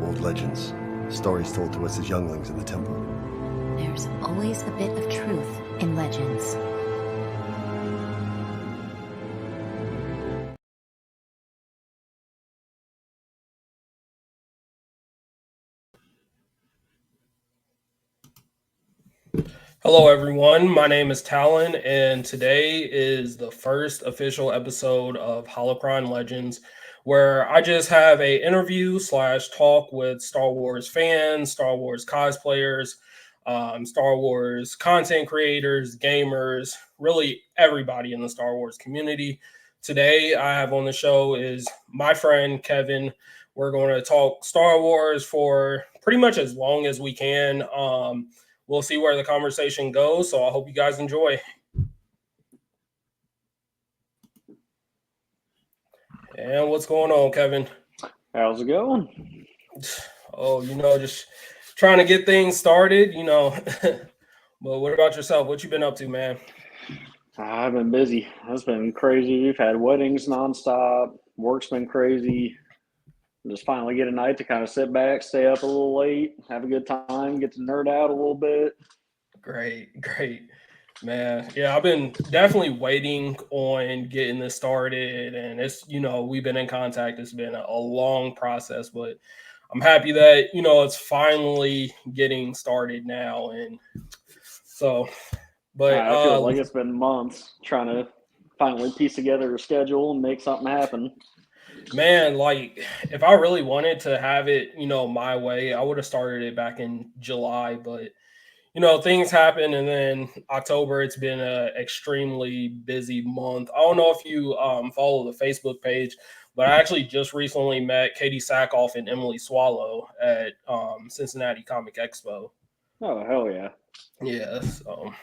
old legends, stories told to us as younglings in the temple. There's always a bit of truth in legends. Hello, everyone. My name is Talon, and today is the first official episode of Holocron Legends, where I just have a interview slash talk with Star Wars fans, Star Wars cosplayers, Star Wars content creators, gamers, really everybody in the Star Wars community. Today, I have on the show is my friend Kevin. We're going to talk Star Wars for pretty much as long as we can. We'll see where the conversation goes. So I hope you guys enjoy. And what's going on, Kevin? How's it going? Oh, just trying to get things started, But what about yourself? What you been up to, man? I've been busy. It's been crazy. We've had weddings nonstop. Work's been crazy. Just finally get a night to kind of sit back, stay up a little late, have a good time, get to nerd out a little bit. Great, man. Yeah, I've been definitely waiting on getting this started, and it's we've been in contact. It's been a long process, but I'm happy that it's finally getting started now. And so, but I feel like it's been months trying to finally piece together a schedule and make something happen. Man, like if I really wanted to have it, my way, I would have started it back in July, but things happen, and then October, it's been a extremely busy month. I don't know if you follow the Facebook page, but I actually just recently met Katie Sackhoff and Emily Swallow at Cincinnati Comic Expo. Oh, hell yeah. Yeah, so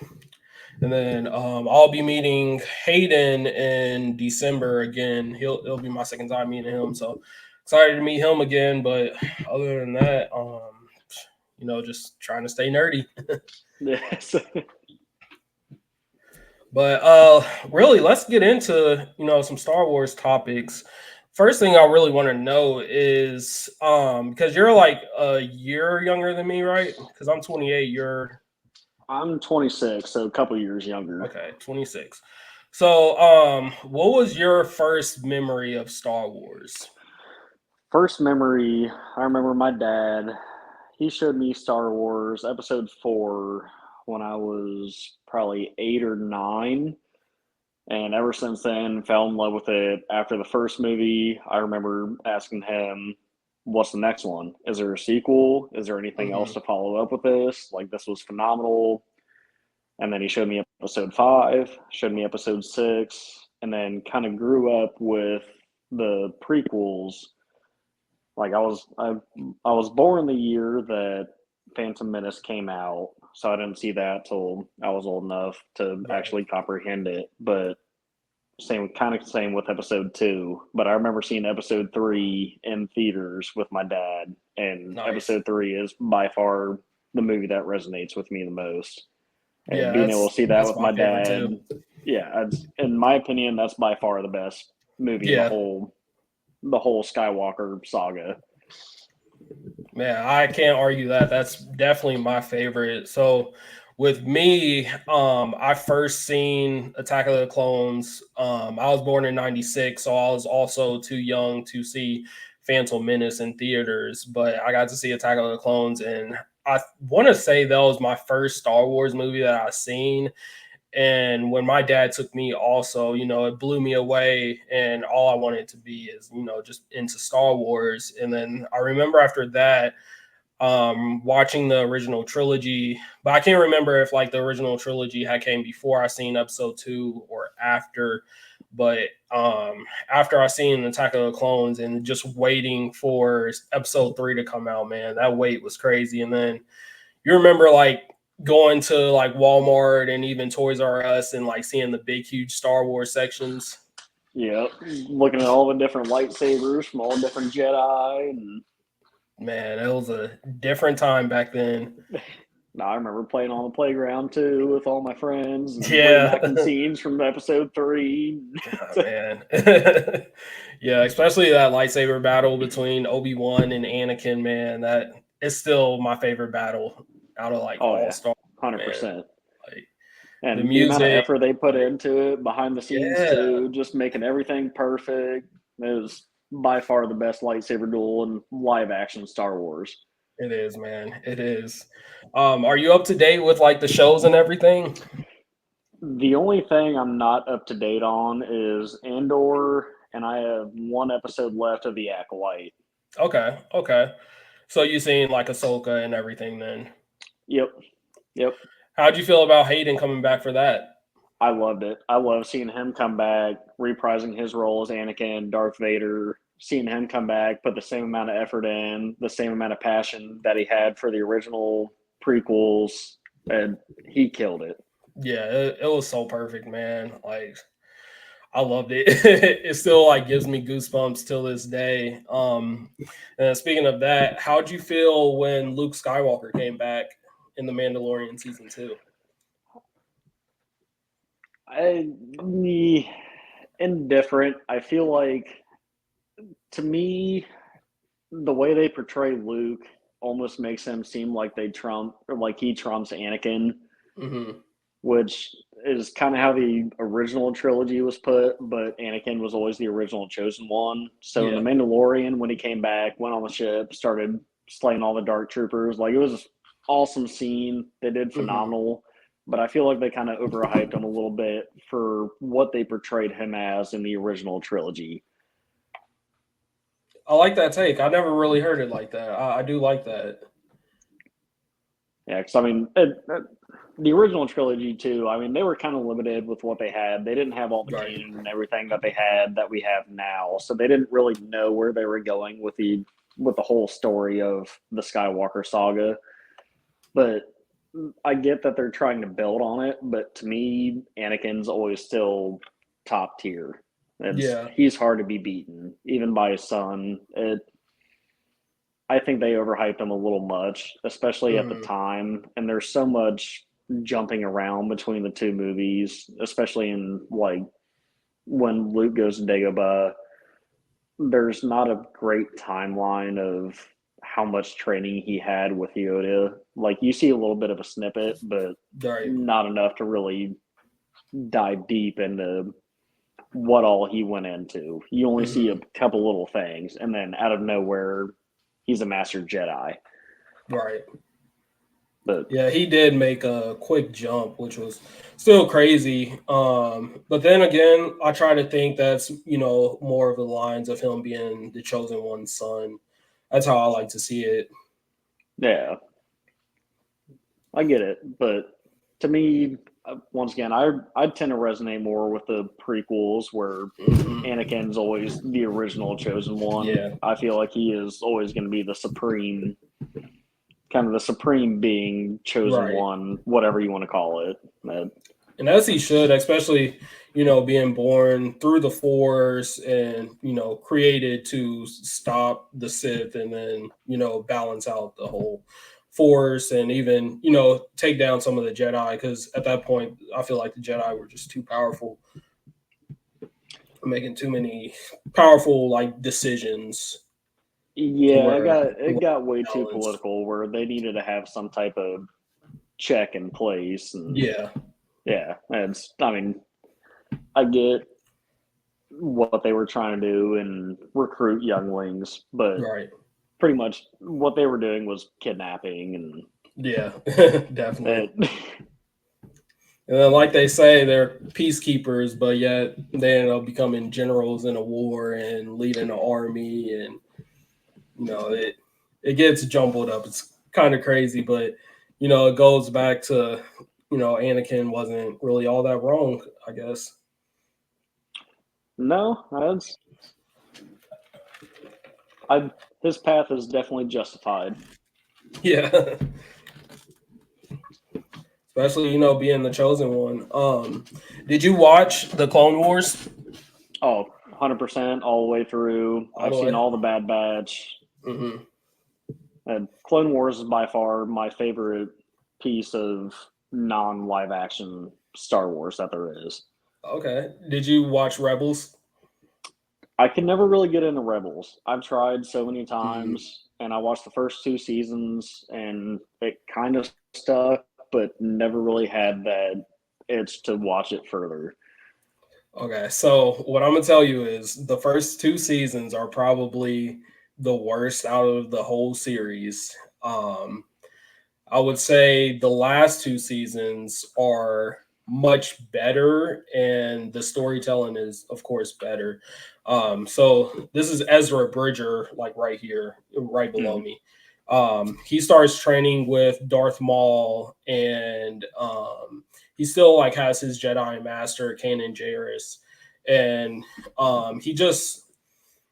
and then I'll be meeting Hayden in December again. It'll be my second time meeting him, so excited to meet him again. But other than that, just trying to stay nerdy. Yes. But really, let's get into some Star Wars topics. First thing I really want to know is because you're like a year younger than me, right? Because I'm 28. I'm 26, so a couple years younger. Okay, 26. So, what was your first memory of Star Wars? First memory, I remember my dad, he showed me Star Wars Episode 4 when I was probably 8 or 9. And ever since then, fell in love with it. After the first movie, I remember asking him, what's the next one? Is there a sequel? Is there anything else to follow up with this? Like, this was phenomenal. And then he showed me Episode 5, showed me Episode 6, and then kind of grew up with the prequels. Like, I was born the year that Phantom Menace came out, so I didn't see that till I was old enough to actually comprehend it. But same with Episode 2. But I remember seeing Episode 3 in theaters with my dad, and Nice. Episode 3 is by far the movie that resonates with me the most. And Yeah, being able to see that with my dad, too. Yeah, in my opinion, that's by far the best movie in the whole Skywalker saga. Man, I can't argue that. That's definitely my favorite. So with me, I first seen Attack of the Clones. I was born in 96, so I was also too young to see Phantom Menace in theaters, but I got to see Attack of the Clones, and I want to say that was my first Star Wars movie that I seen. And when my dad took me also, it blew me away, and all I wanted to be is, just into Star Wars. And then I remember after that, watching the original trilogy, but I can't remember if like the original trilogy had came before I seen Episode 2 or after. But after I seen Attack of the Clones and just waiting for Episode 3 to come out, man, that wait was crazy. And then you remember like going to like Walmart and even Toys R Us and like seeing the big, huge Star Wars sections. Yeah, looking at all the different lightsabers from all different Jedi. And man, it was a different time back then. I remember playing on the playground too with all my friends and Yeah. reenacting scenes from episode 3. Oh, man. Yeah, especially that lightsaber battle between Obi-Wan and Anakin, man. That is still my favorite battle out of like Oh all yeah, Star Wars, man. 100%. Like the And the amount of music, effort they put like into it behind the scenes yeah, too, just making everything perfect. It was by far the best lightsaber duel in live action Star Wars. it is, man. It is. Are you up to date with like the shows and everything? The only thing I'm not up to date on is Andor, and I have one episode left of The Acolyte. Okay, okay. So you seen like Ahsoka and everything then. Yep, yep. How'd you feel about Hayden coming back for that? I loved it. I love seeing him come back, reprising his role as Anakin, Darth Vader, seeing him come back, put the same amount of effort in, the same amount of passion that he had for the original prequels, and he killed it. Yeah, it was so perfect, man. Like I loved it. It still like gives me goosebumps till this day. And speaking of that, how'd you feel when Luke Skywalker came back in The Mandalorian season 2? I indifferent. I feel like to me, the way they portray Luke almost makes him seem like they trump or like he trumps Anakin, Mm-hmm. which is kind of how the original trilogy was put, but Anakin was always the original chosen one. So in The Yeah. Mandalorian, when he came back, went on the ship, started slaying all the dark troopers, like it was an awesome scene. They did Mm-hmm. phenomenal. But I feel like they kind of overhyped him a little bit for what they portrayed him as in the original trilogy. I like that take. I never really heard it like that. I do like that. Yeah, because I mean, the original trilogy too. I mean, they were kind of limited with what they had. They didn't have all the Right. canon and everything that they had that we have now, so they didn't really know where they were going with the whole story of the Skywalker saga. But I get that they're trying to build on it. But to me, Anakin's always still top tier. Yeah. He's hard to be beaten, even by his son. I think they overhyped him a little much, especially at the Mm-hmm. time. And there's so much jumping around between the two movies, especially in like when Luke goes to Dagobah. There's not a great timeline of how much training he had with Yoda. Like you see a little bit of a snippet, but Right. not enough to really dive deep into what all he went into. You only see a Mm-hmm. couple little things, and then out of nowhere, he's a master Jedi. Right. But Yeah, he did make a quick jump, which was still crazy. But then again, I try to think that's more of the lines of him being the chosen one's son. That's how I like to see it. yeah, I get it. But to me, once again, I tend to resonate more with the prequels where Mhm. Anakin's always the original chosen one. Yeah, I feel like he is always going to be the supreme, kind of the supreme being, chosen right. one, whatever you want to call it. And as he should, especially being born through the Force and created to stop the Sith and then balance out the whole Force and even take down some of the Jedi because at that point I feel like the Jedi were just too powerful, making too many powerful like decisions to Yeah, where it it was got way too balanced. political where they needed to have some type of check in place, and Yeah, yeah, I mean, I get what they were trying to do and recruit younglings, but right. pretty much what they were doing was kidnapping and Yeah, definitely. it. And then, like they say, they're peacekeepers, but yet they end up becoming generals in a war and leading an army, and it gets jumbled up. It's kind of crazy, but it goes back to Anakin wasn't really all that wrong, I guess. No, I his path is definitely justified. Yeah, especially being the chosen one. Did you watch the Clone Wars Oh, 100% all the way through. all I've the seen way? all the Bad Batch. Hmm. And Clone Wars is by far my favorite piece of non-live action Star Wars that there is. Okay. Did you watch Rebels? I can never really get into Rebels. I've tried so many Mhm. times, and I watched the first 2 seasons, and it kind of stuck, but never really had that itch to watch it further. Okay, so what I'm gonna tell you is the first 2 seasons are probably the worst out of the whole series. Um, I would say the last 2 seasons are much better, and the storytelling is, of course, better. So this is Ezra Bridger, like right here, right below Mm. me. He starts training with Darth Maul, and he still like has his Jedi Master Kanan Jarrus, and he just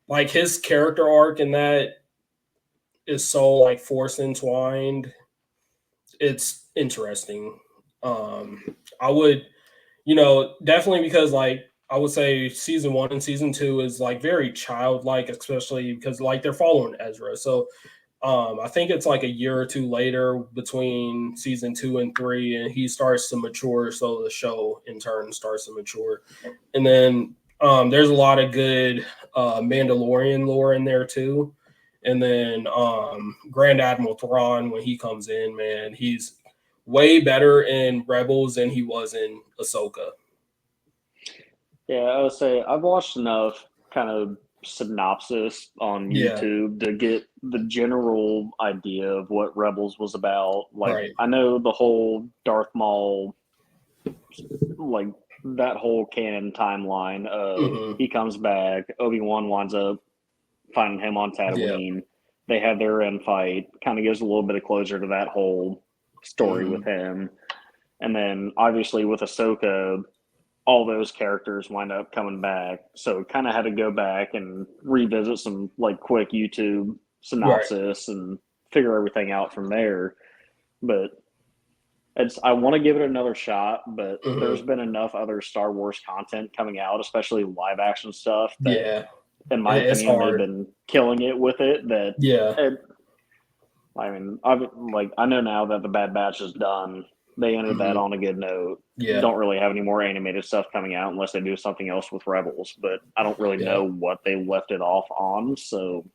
like his character arc in that is so like force entwined. It's interesting. I would, definitely because like I would say season 1 and season 2 is like very childlike, especially because like they're following Ezra. So I think it's like a year or two later between season 2 and 3, and he starts to mature. So the show in turn starts to mature, and then there's a lot of good Mandalorian lore in there too. And then Grand Admiral Thrawn, when he comes in, man, he's way better in Rebels than he was in Ahsoka. Yeah, I would say I've watched enough kind of synopsis on Yeah, YouTube to get the general idea of what Rebels was about. Like, right. I know the whole Darth Maul, like that whole canon timeline of Hmm. he comes back, Obi-Wan winds up finding him on Yeah. Tatooine. They have their end fight, kind of gives a little bit of closure to that whole story with Hmm. him. And then obviously with Ahsoka, all those characters wind up coming back. So kind of had to go back and revisit some like quick YouTube Right. synopsis and figure everything out from there. But it's I want to give it another shot, but there's Hmm. been enough other Star Wars content coming out, especially live action stuff, that Yeah. in my It's opinion they've hard. been killing it with it. That Yeah. it, I mean, I know now that the Bad Batch is done. They ended that Hmm. on a good note. Yeah. Don't really have any more animated stuff coming out unless they do something else with Rebels, but I don't really Yeah. know what they left it off on. So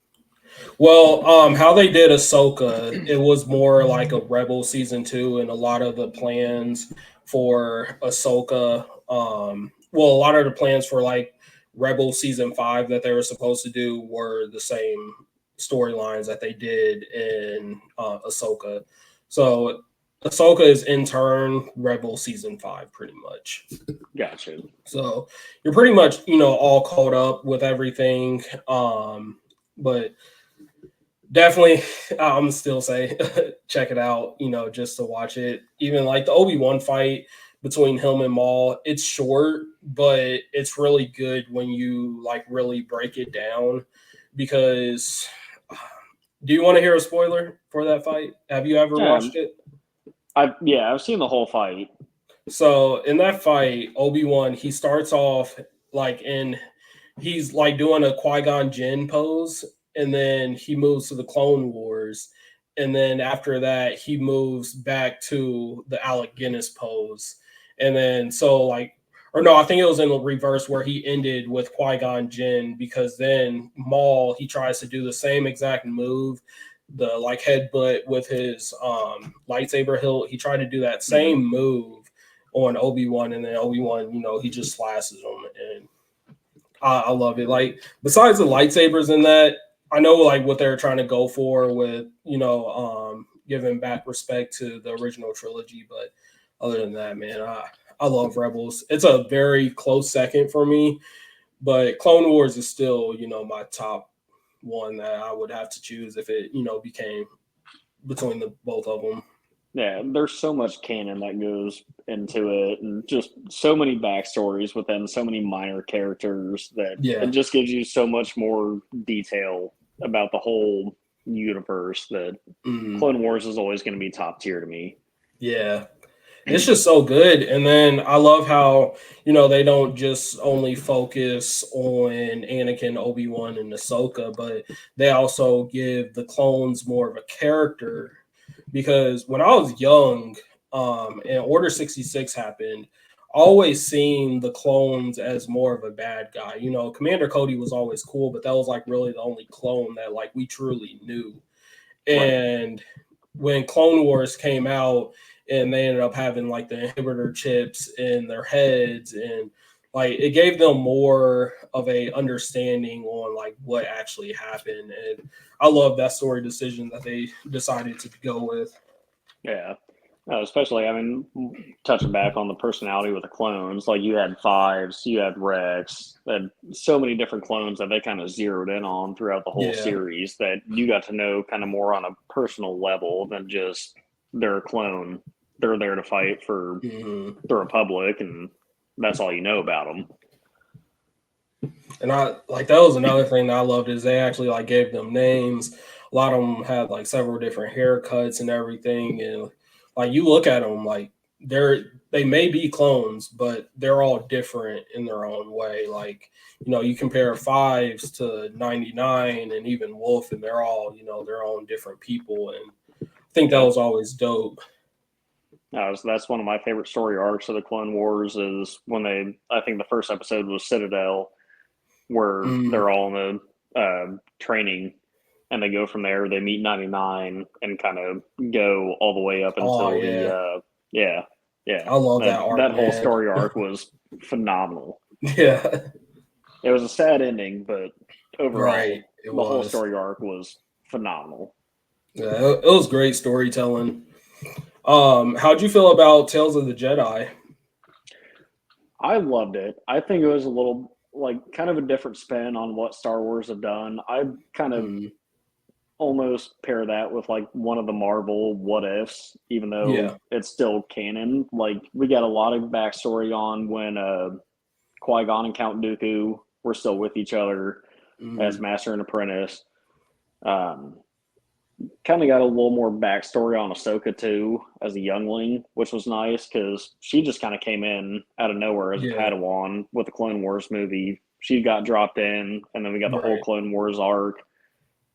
Well, how they did Ahsoka, it was more like a Rebel season 2, and a lot of the plans for Ahsoka, well, a lot of the plans for like Rebel season 5 that they were supposed to do were the same storylines that they did in Ahsoka. So Ahsoka is in turn Rebel season 5, pretty much. gotcha. So you're pretty much, all caught up with everything. But definitely, I'm still say check it out, just to watch it. Even like the Obi-Wan fight between him and Maul, it's short, but it's really good when you like really break it down. Because do you want to hear a spoiler for that fight? Have you ever Yeah, watched it? I've seen the whole fight. So in that fight, Obi-Wan, he starts off like he's like doing a Qui-Gon Jinn pose, and then he moves to the Clone Wars, and then after that he moves back to the Alec Guinness pose, and then so like, or no, I think it was in the reverse where he ended with Qui-Gon Jinn, because then Maul, he tries to do the same exact move, the like headbutt with his lightsaber hilt. He tried to do that Hmm. same move on Obi-Wan, and then Obi-Wan, he just slashes him, and I love it. Like besides the lightsabers in that, I know like what they're trying to go for with giving back respect to the original trilogy, but other than that, man, I love Rebels. It's a very close second for me, but Clone Wars is still my top one that I would have to choose if it became between the both of them. Yeah, there's so much canon that goes into it, and just so many backstories within so many minor characters that it Yeah. just gives you so much more detail about the whole universe that Mhm. Clone Wars is always going to be top tier to me. Yeah. It's just so good. And then I love how, they don't just only focus on Anakin, Obi-Wan, and Ahsoka, but they also give the clones more of a character because when I was young, and Order 66 happened, I always seen the clones as more of a bad guy. You know, Commander Cody was always cool, but that was like really the only clone that like we truly knew. Right. And when Clone Wars came out and they ended up having like the inhibitor chips in their heads, and like it gave them more of a understanding on like what actually happened. And I love that story decision that they decided to go with. Yeah. Especially, I mean, touching back on the personality with the clones, like you had Fives, you had Rex, and so many different clones that they kind of zeroed in on throughout the whole Yeah. series that you got to know kind of more on a personal level than just they're a clone. They're there to fight for Mhm. the Republic, and that's all you know about them. And I like that was another thing that I loved is they actually like gave them names. A lot of them had like several different haircuts and everything, and like you look at them like they may be clones, but they're all different in their own way. Like you know, you compare Fives to 99 and even Wolf, and they're all you know their own different people, and I think that Yep. was always dope. So that's one of my favorite story arcs of the Clone Wars is when I think the first episode was Citadel, where Mm. they're all in the training, and they go from there. They meet 99 and kind of go all the way up Oh until yeah, yeah. I love that That arc, whole man. story arc was phenomenal. Yeah, It was a sad ending, but right. overall, It the whole was. story arc was phenomenal. Yeah, it was great storytelling. How'd you feel about Tales of the Jedi? I loved it. I think it was a little like kind of a different spin on what Star Wars have done. I kind of Mm, almost pair that with like one of the Marvel what ifs, even though yeah. it's still canon. Like we got a lot of backstory on when Qui Gon and Count Dooku were still with each other as Mm, master and apprentice. Um, Kind of got a little more backstory on Ahsoka too as a youngling, which was nice because she just kind of came in out of nowhere as a yeah. Padawan with the Clone Wars movie. She got dropped in, and then we got the whole Right. Clone Wars arc.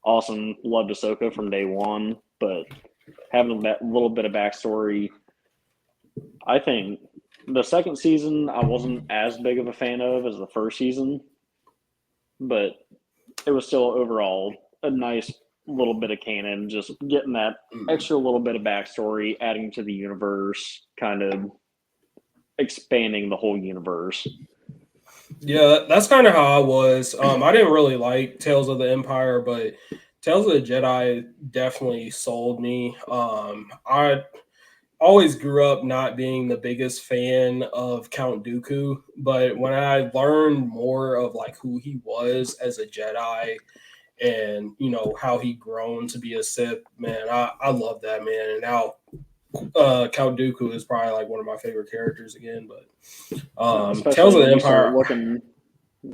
Awesome, loved Ahsoka from day one, but having that little bit of backstory, I think the second season I wasn't as big of a fan of as the first season, but it was still overall a nice little bit of canon, just getting that Mm. extra little bit of backstory, adding to the universe, kind of expanding the whole universe. Yeah, that's kind of how I was. I didn't really like Tales of the Empire, but Tales of the Jedi definitely sold me. I always grew up not being the biggest fan of Count Dooku, but when I learned more of like who he was as a Jedi and you know how he grown to be a Sith, man, I love that man. And now Count Dooku is probably like one of my favorite characters again. But Tales Especially of the when you start Empire, looking,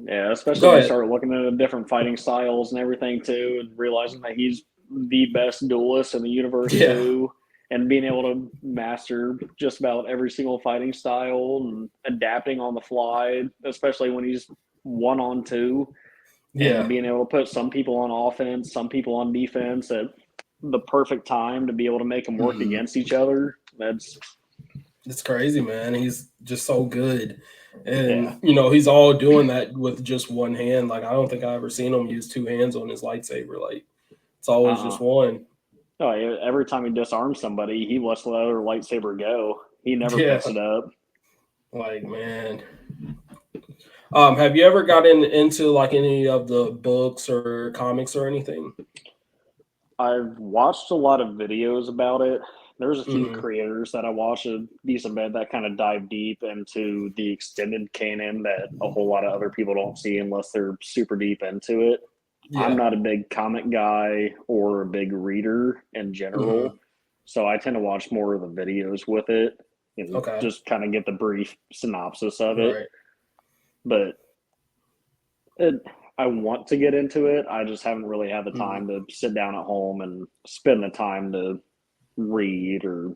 yeah, especially go when you ahead. start looking at the different fighting styles and everything too, and realizing that he's the best duelist in the universe Yeah, too, and being able to master just about every single fighting style and adapting on the fly, especially when he's 1-on-2, and yeah. being able to put some people on offense, some people on defense at the perfect time to be able to make them work Mhm. against each other. That's It's crazy, man. He's just so good. yeah. And you know, he's all doing that with just one hand. Like I don't think I ever seen him use two hands on his lightsaber. Like it's always Uh-uh. just one. Oh, every time he disarms somebody, he lets the other lightsaber go. He never Yeah. picks it up. Like man. Have you ever gotten into like any of the books or comics or anything? I've watched a lot of videos about it. There's a few Hmm. creators that I watch a decent bit that kind of dive deep into the extended canon that a whole lot of other people don't see unless they're super deep into it. I'm Yeah. not a big comic guy or a big reader in Hmm. general, so I tend to watch more of the videos with it and Okay. just kind of get the brief synopsis of it. Right. But it, I want to get into it. I just haven't really had the Mhm. time to sit down at home and spend the time to read or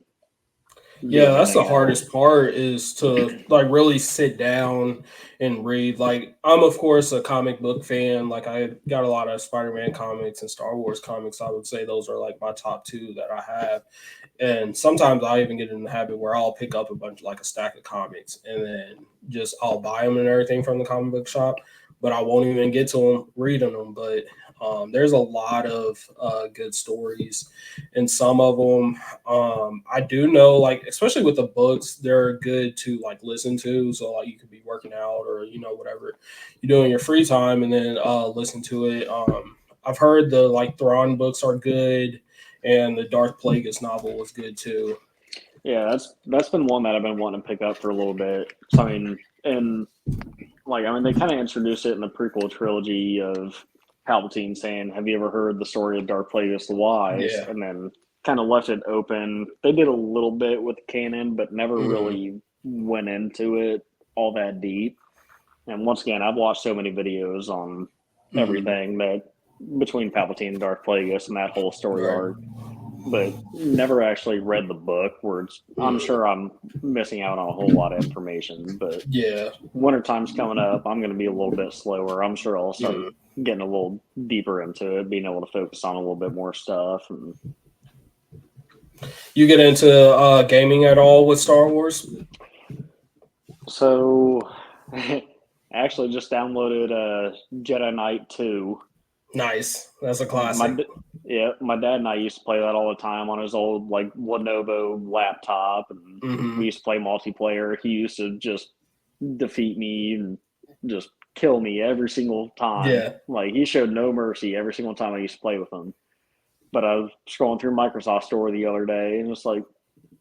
Yeah, doing that's the anything hardest else. part is to like really sit down and read. Like I'm of course a comic book fan. Like I got a lot of Spider-Man comics and Star Wars comics. I would say those are like my top two that I have. And sometimes I even get in the habit where I'll pick up a bunch like a stack of comics and then just I'll buy them and everything from the comic book shop, but I won't even get to them reading them. But there's a lot of good stories, and some of them I do know, like especially with the books, they're good to like listen to. So like you could be working out or whatever you do in your free time, and then listen to it. I've heard the like Thrawn books are good, and the Darth Plagueis novel was good too. Yeah, that's been one that I've been wanting to pick up for a little bit. So I mean, and like I mean, they kind of introduced it in the prequel trilogy of Palpatine saying, "Have you ever heard the story of Darth Plagueis the Wise?" Yeah. And then kind of left it open. They did a little bit with canon, but never Mhm. really went into it all that deep. And once again, I've watched so many videos on Mhm. everything that between Palpatine and Darth Plagueis and that whole story Right. arc, but never actually read the book. Where I'm Mhm. sure I'm missing out on a whole lot of information. But Yeah. wintertime's coming up. I'm going to be a little bit slower. I'm sure I'll start Mhm. getting a little deeper into it, being able to focus on a little bit more stuff. And You get into gaming at all with Star Wars? so, I actually just downloaded Jedi Knight 2. Nice. That's a My classic. yeah, my dad and I used to play that all the time on his old like Lenovo laptop, and we Mhm. used to play multiplayer. He used to just defeat me and just kill me every single time. Yeah. Like he showed no mercy every single time I used to play with him. But I was scrolling through Microsoft Store the other day, and it's like,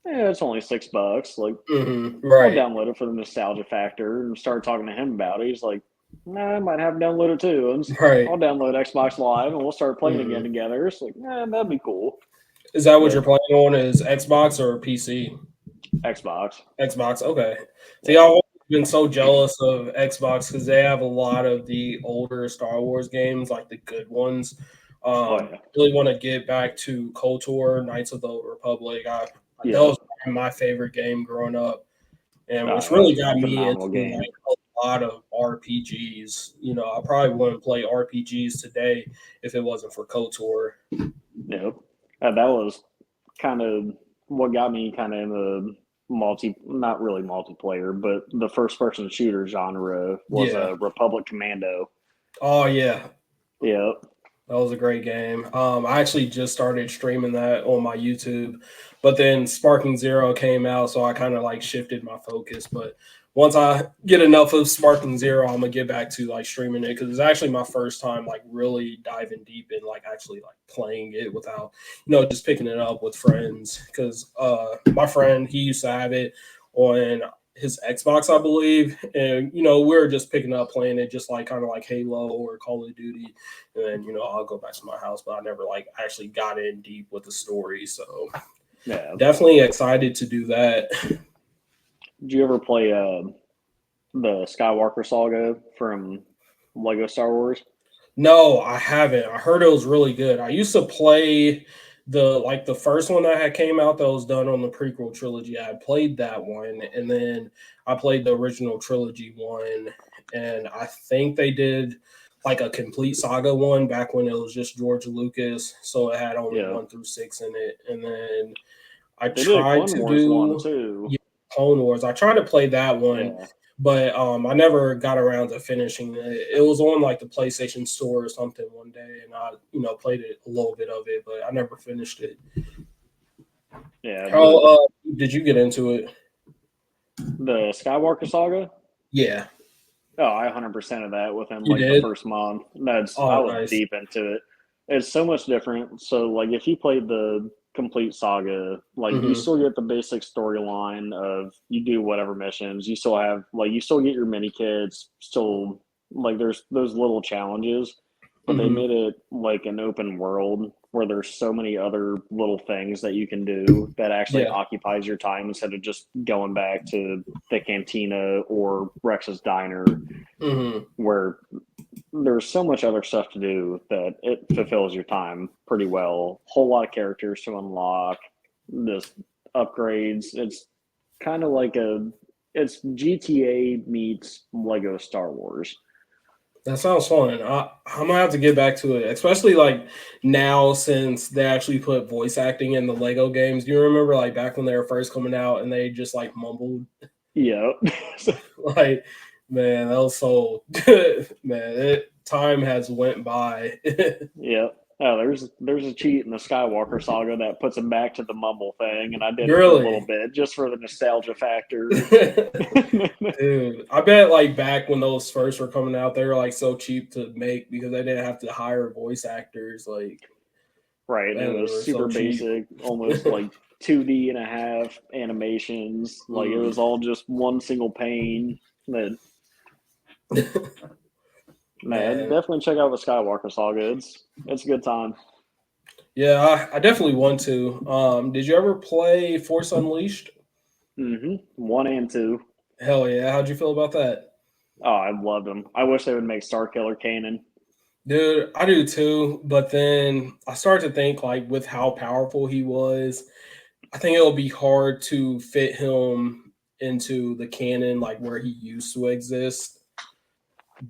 yeah, it's only $6. Like Mhm. I'll Right. download it for the nostalgia factor, and started talking to him about it. He's like, nah, I might have downloaded too. And Right. I'll download Xbox Live and we'll start playing again Mhm. together. It's like, that'd be cool. Is that what you're But playing on? Is Xbox or PC? Xbox, Xbox. Okay. See, I've yeah. always been so jealous of Xbox because they have a lot of the older Star Wars games, like the good ones. Oh yeah, Really want to get back to KOTOR, Knights of the Old Republic. That yeah. was my favorite game growing up, and which really That's got a me phenomenal into game. like a lot of RPGs. I probably wouldn't play RPGs today if it wasn't for KOTOR. Yep. That was kind of what got me kind of in the not really multiplayer, but the first person shooter genre was Yeah. a Republic Commando. Oh yeah. Yep. That was a great game. I actually just started streaming that on my YouTube, but then Sparking Zero came out, so I kind of like shifted my focus. But once I get enough of Sparking Zero, I'm gonna get back to like streaming it because it's actually my first time like really diving deep in like actually like playing it without just picking it up with friends. Because my friend he used to have it on his Xbox, I believe, and we were just picking up playing it just like kind of like Halo or Call of Duty, and then I'll go back to my house, but I never like actually got in deep with the story. So Yeah. definitely excited to do that. Did you ever play the Skywalker saga from Lego Star Wars? No, I haven't. I heard it was really good. I used to play the first one that had came out that was done on the prequel trilogy. I played that one, and then I played the original trilogy one, and I think they did like a complete saga one back when it was just George Lucas, so it had only Yeah. 1 through 6 in it, and then I They did a tried Clone to Wars one do too. yeah, Clone Wars. I tried to play that one, Yeah. but I never got around to finishing it. It was on like the PlayStation Store or something one day, and I played it a little bit of it, but I never finished it. Yeah. How did you get into it? The Skywalker saga? Yeah, Oh, I 100% of that within you like the did. first month. I Oh, was nice. deep into it. It's so much different. So like if you played the complete saga, like you Hmm. still get the basic storyline of you do whatever missions. You still have like you still get your mini kids, still like there's those little challenges, but they Hmm. made it like an open world where there's so many other little things that you can do that actually Yeah. occupies your time instead of just going back to the cantina or Rex's diner Hmm. where there's so much other stuff to do that it fulfills your time pretty well. Whole lot of characters to unlock, this upgrades. kind of like it's GTA meets Lego Star Wars. That sounds fun. I'm gonna have to get back to it, especially like now since they actually put voice acting in the Lego games. Do you remember like back when they were first coming out and they just like mumbled? Yeah. Like, man, that was so good. Man, time has went by. Yeah. Oh, there's a cheat in the Skywalker saga that puts him back to the mumble thing, and I did it for a little Really? bit just for the nostalgia factor. Dude, I bet like back when those first were coming out, they were like so cheap to make because they didn't have to hire voice actors. Like, Right, and it man, they was were super so cheap. basic, almost like 2D and a half animations. Like it was all just one single pane. That man, Man, definitely check out the Skywalker saga. It's a good time. yeah, I definitely want to. Did you ever play Force Unleashed? One and two. Hell yeah! How'd you feel about that? Oh, I loved them. I wish they would make Starkiller canon. Dude, I do too, but then I started to think like with how powerful he was, I think it'll be hard to fit him into the canon like where he used to exist.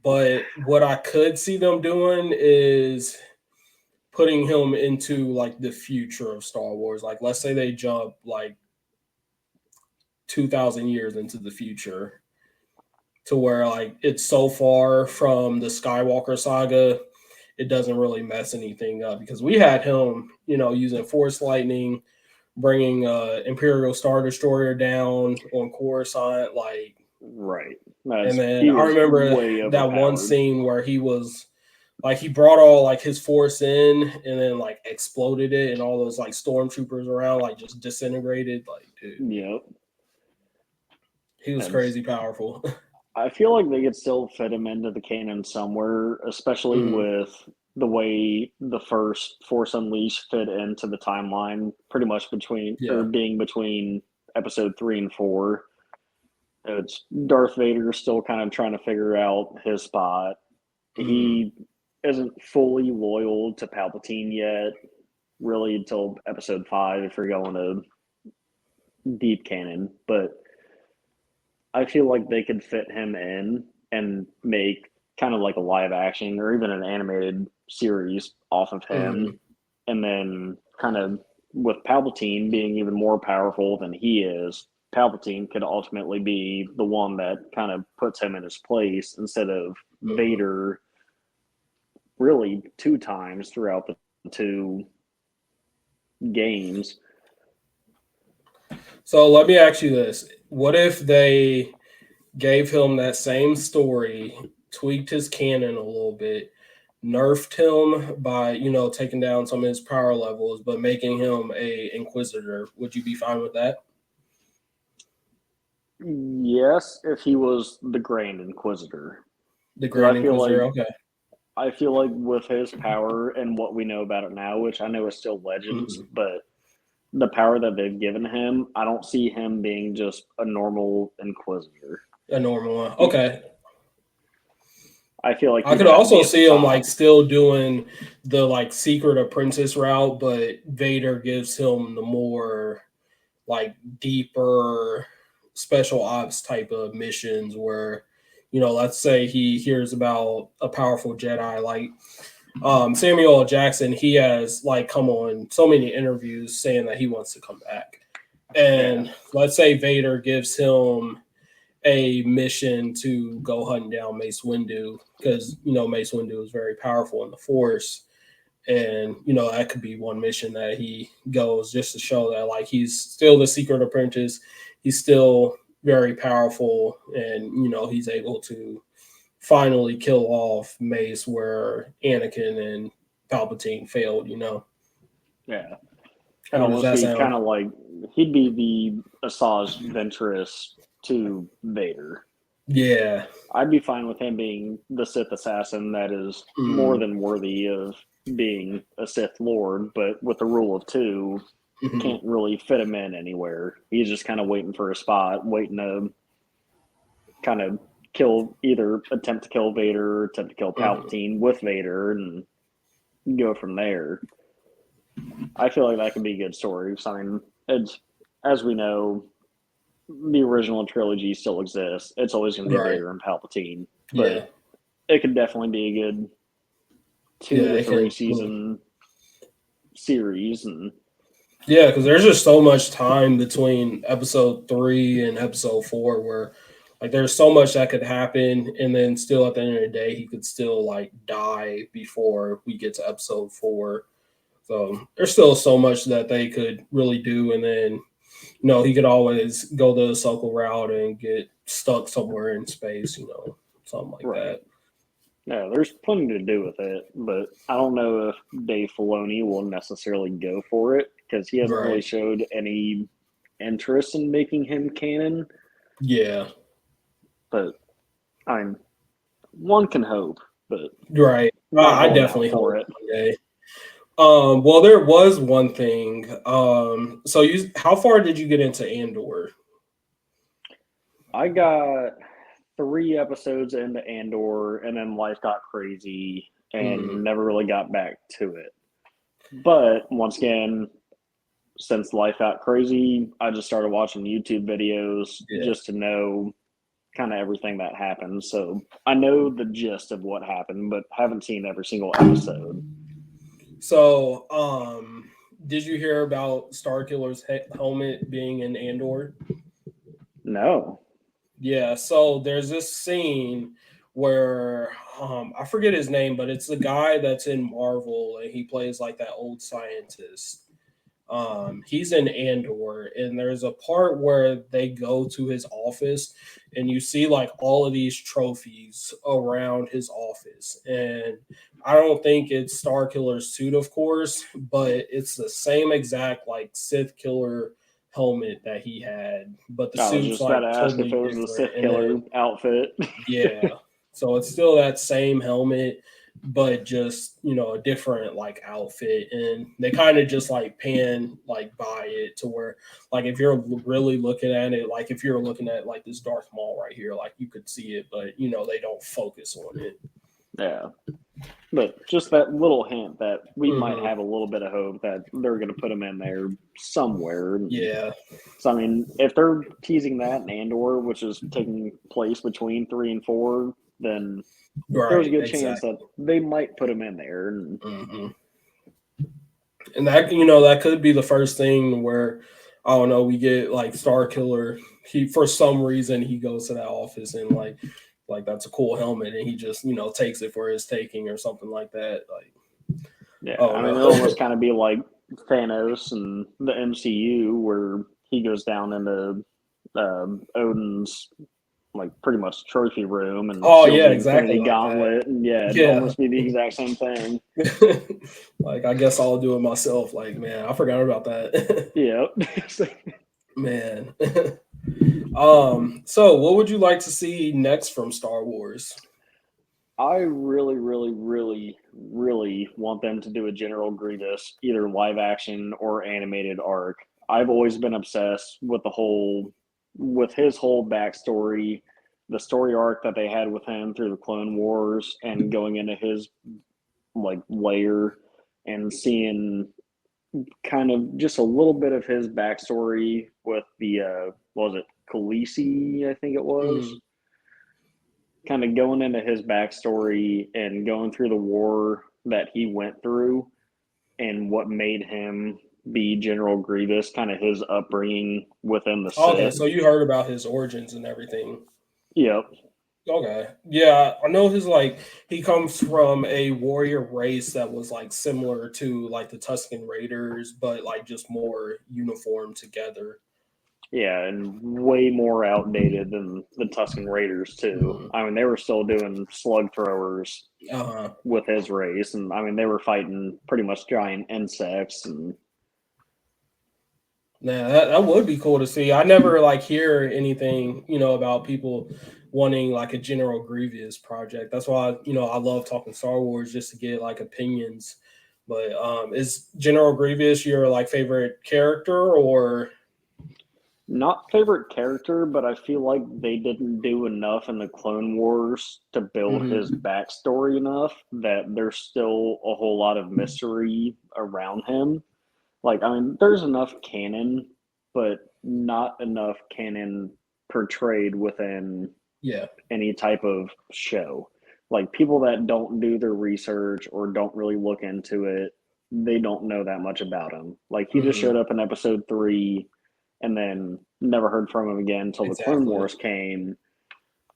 But what I could see them doing is putting him into like the future of Star Wars. Like let's say they jump like 2000 years into the future to where like it's so far from the Skywalker saga, it doesn't really mess anything up because we had him, using Force lightning, bringing Imperial Star Destroyer down on Coruscant, like, Right. and then He I was remember way that one overpowered. scene where he was like he brought all like his force in and then like exploded it and all those like stormtroopers around like just disintegrated. Like, dude, Yep. he was And crazy powerful. I feel like they could still fit him into the canon somewhere, especially Mhm. with the way the first Force Unleashed fit into the timeline, pretty much between or Yeah. being between episode 3 and 4. It's Darth Vader still kind of trying to figure out his spot. Mhm. He isn't fully loyal to Palpatine yet, really until episode 5 if you're going to deep canon, but I feel like they could fit him in and make kind of like a live action or even an animated series off of him. Mhm. And then kind of with Palpatine being even more powerful than he is, Palpatine could ultimately be the one that kind of puts him in his place instead of Mhm. Vader really 2 times throughout the 2 games. So let me ask you this. What if they gave him that same story, tweaked his canon a little bit, nerfed him by, taking down some of his power levels, but making him a inquisitor? Would you be fine with that? Yes, if he was the Grand Inquisitor. The Because Grand Inquisitor, okay. I feel like with his power and what we know about it now, which I know is still legends, Mhm. but the power that they've given him, I don't see him being just a normal inquisitor. A normal one. He, Okay. I feel like I he'd could have to be also at the see him like top. still doing the like secret apprentice route, but Vader gives him the more like deeper special ops type of missions where, let's say he hears about a powerful Jedi like Samuel L. Jackson, he has like come on so many interviews saying that he wants to come back. Yeah, And let's say Vader gives him a mission to go hunting down Mace Windu because Mace Windu is very powerful in the Force, and that could be one mission that he goes just to show that like he's still the secret apprentice, he's still very powerful, and he's able to finally kill off Mace where Anakin and Palpatine failed. yeah. It'd How does almost that be sound? kind of like he'd be the Asajj Ventress to Vader. Yeah. I'd be fine with him being the Sith assassin that is more Mm-hmm. than worthy of being a Sith Lord, but with the rule of two, Mm-hmm. can't really fit him in anywhere. He's just kind of waiting for a spot, waiting to kind of either attempt to kill Vader or attempt to kill Mm-hmm. Palpatine with Vader and go from there. I feel like that could be a good story. So, I mean, it's, as we know, the original trilogy still exists. It's always going to be Right. Vader and Palpatine, but Yeah. it could definitely be a good 2 to 3 season series. And yeah, because there's just so much time between episode 3 and episode 4 where like there's so much that could happen, and then still at the end of the day he could still like die before we get to episode 4. So there's still so much that they could really do, and then he could always go the Ahsoka route and get stuck somewhere in space, something like right. that. Yeah, there's plenty to do with it, but I don't know if Dave Filoni will necessarily go for it because he hasn't really Right. showed any interest in making him canon. Yeah. But I mean, one can hope, but Right. not I holding out definitely for hope it. one day. Well, there was one thing. So how far did you get into Andor? I got 3 episodes into Andor, and then life got crazy and never really got back to it. But once again, since life got crazy, I just started watching YouTube videos just to know kind of everything that happened. So I know the gist of what happened, but haven't seen every single episode. So, did you hear about Starkiller's helmet being in Andor? No. Yeah, so there's this scene where I forget his name, but it's the guy that's in Marvel and he plays like that old scientist. He's in Andor, and there's a part where they go to his office and you see like all of these trophies around his office. And I don't think it's Starkiller's suit, of course, but it's the same exact like Sith Killer helmet that he had, but the I was suit's just about like to ask if totally it was the different. Sith Killer outfit. Yeah. So it's still that same helmet, but just, a different like outfit. And they kind of just like pan like by it to where like if you're really looking at it, like if you're looking at like this Darth Maul right here, like you could see it, but they don't focus on it. Yeah. But just that little hint that we might have a little bit of hope that they're going to put him in there somewhere. Yeah. So, I mean, if they're teasing that in Andor, which is taking place between 3 and 4, then there's a good chance that they might put him in there. And that, that could be the first thing where, I don't know, we get like Starkiller. He, for some reason, he goes to that office and like that's a cool helmet, and he just takes it for his taking or something like that. Like, yeah, I mean, it'll almost kind of be like Thanos and the MCU, where he goes down into Odin's like pretty much trophy room and exactly Infinity Gauntlet, and it'd almost be the exact same thing. Like, I guess I'll do it myself. Like, man, I forgot about that. Yeah, man. So what would you like to see next from Star Wars? I really, really, really, really want them to do a General Grievous, either live action or animated arc. I've always been obsessed with his whole backstory, the story arc that they had with him through the Clone Wars, and going into his like lair and seeing kind of just a little bit of his backstory with the what was it, Khaleesi, I think it was. Kind of going into his backstory and going through the war that he went through and what made him be General Grievous, kind of his upbringing within the Sith. Okay, so you heard about his origins and everything. Yep. Okay. Yeah, I know he comes from a warrior race that was like similar to like the Tusken Raiders, but like just more uniform together. Yeah, and way more outdated than the Tusken Raiders too. I mean, they were still doing slug throwers with his race, and I mean, they were fighting pretty much giant insects. And yeah, that would be cool to see. I never like hear anything, about people wanting like a General Grievous project. That's why, I love talking Star Wars, just to get like opinions. But is General Grievous your like favorite character, or? Not favorite character, but I feel like they didn't do enough in the Clone Wars to build his backstory enough that there's still a whole lot of mystery around him. Like, I mean, there's enough canon but not enough canon portrayed within any type of show. Like people that don't do their research or don't really look into it, they don't know that much about him. Like he just showed up in episode 3 and then never heard from him again until the Clone Wars came.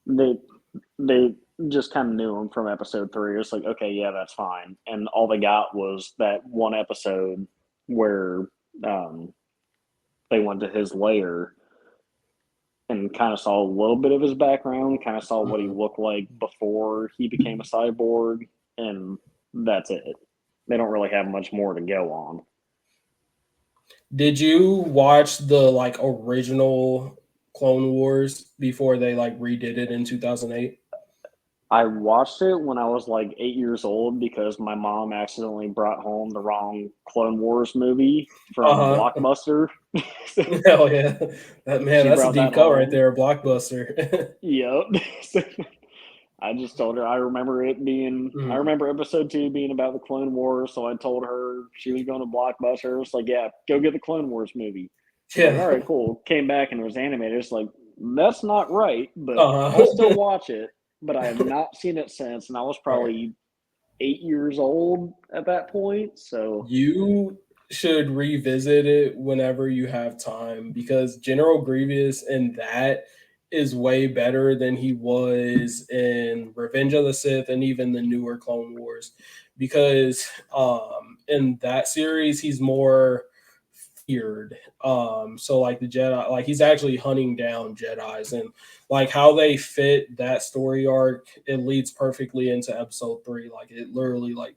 They just kind of knew him from episode 3. It's like, okay, yeah, that's fine. And all they got was that one episode where they went to his lair and kind of saw a little bit of his background, kind of saw what he looked like before he became a cyborg, and that's it. They don't really have much more to go on. Did you watch the like original Clone Wars before they like redid it in 2008? I watched it when I was like 8 years old because my mom accidentally brought home the wrong Clone Wars movie from Blockbuster. Hell yeah. That's a deep cut right there, Blockbuster. Yep. I just told her I remember it being I remember episode 2 being about the Clone Wars, so I told her she was going to Blockbuster. It's like, yeah, go get the Clone Wars movie. Yeah. Like, all right, cool. Came back and it was animated. It's like, that's not right, but I'll still watch it. But I have not seen it since, and I was probably 8 years old at that point. So you should revisit it whenever you have time because General Grievous in that is way better than he was in Revenge of the Sith and even the newer Clone Wars. Because in that series he's more feared. So like the Jedi, like he's actually hunting down Jedis, and like how they fit that story arc, it leads perfectly into episode 3. Like it literally like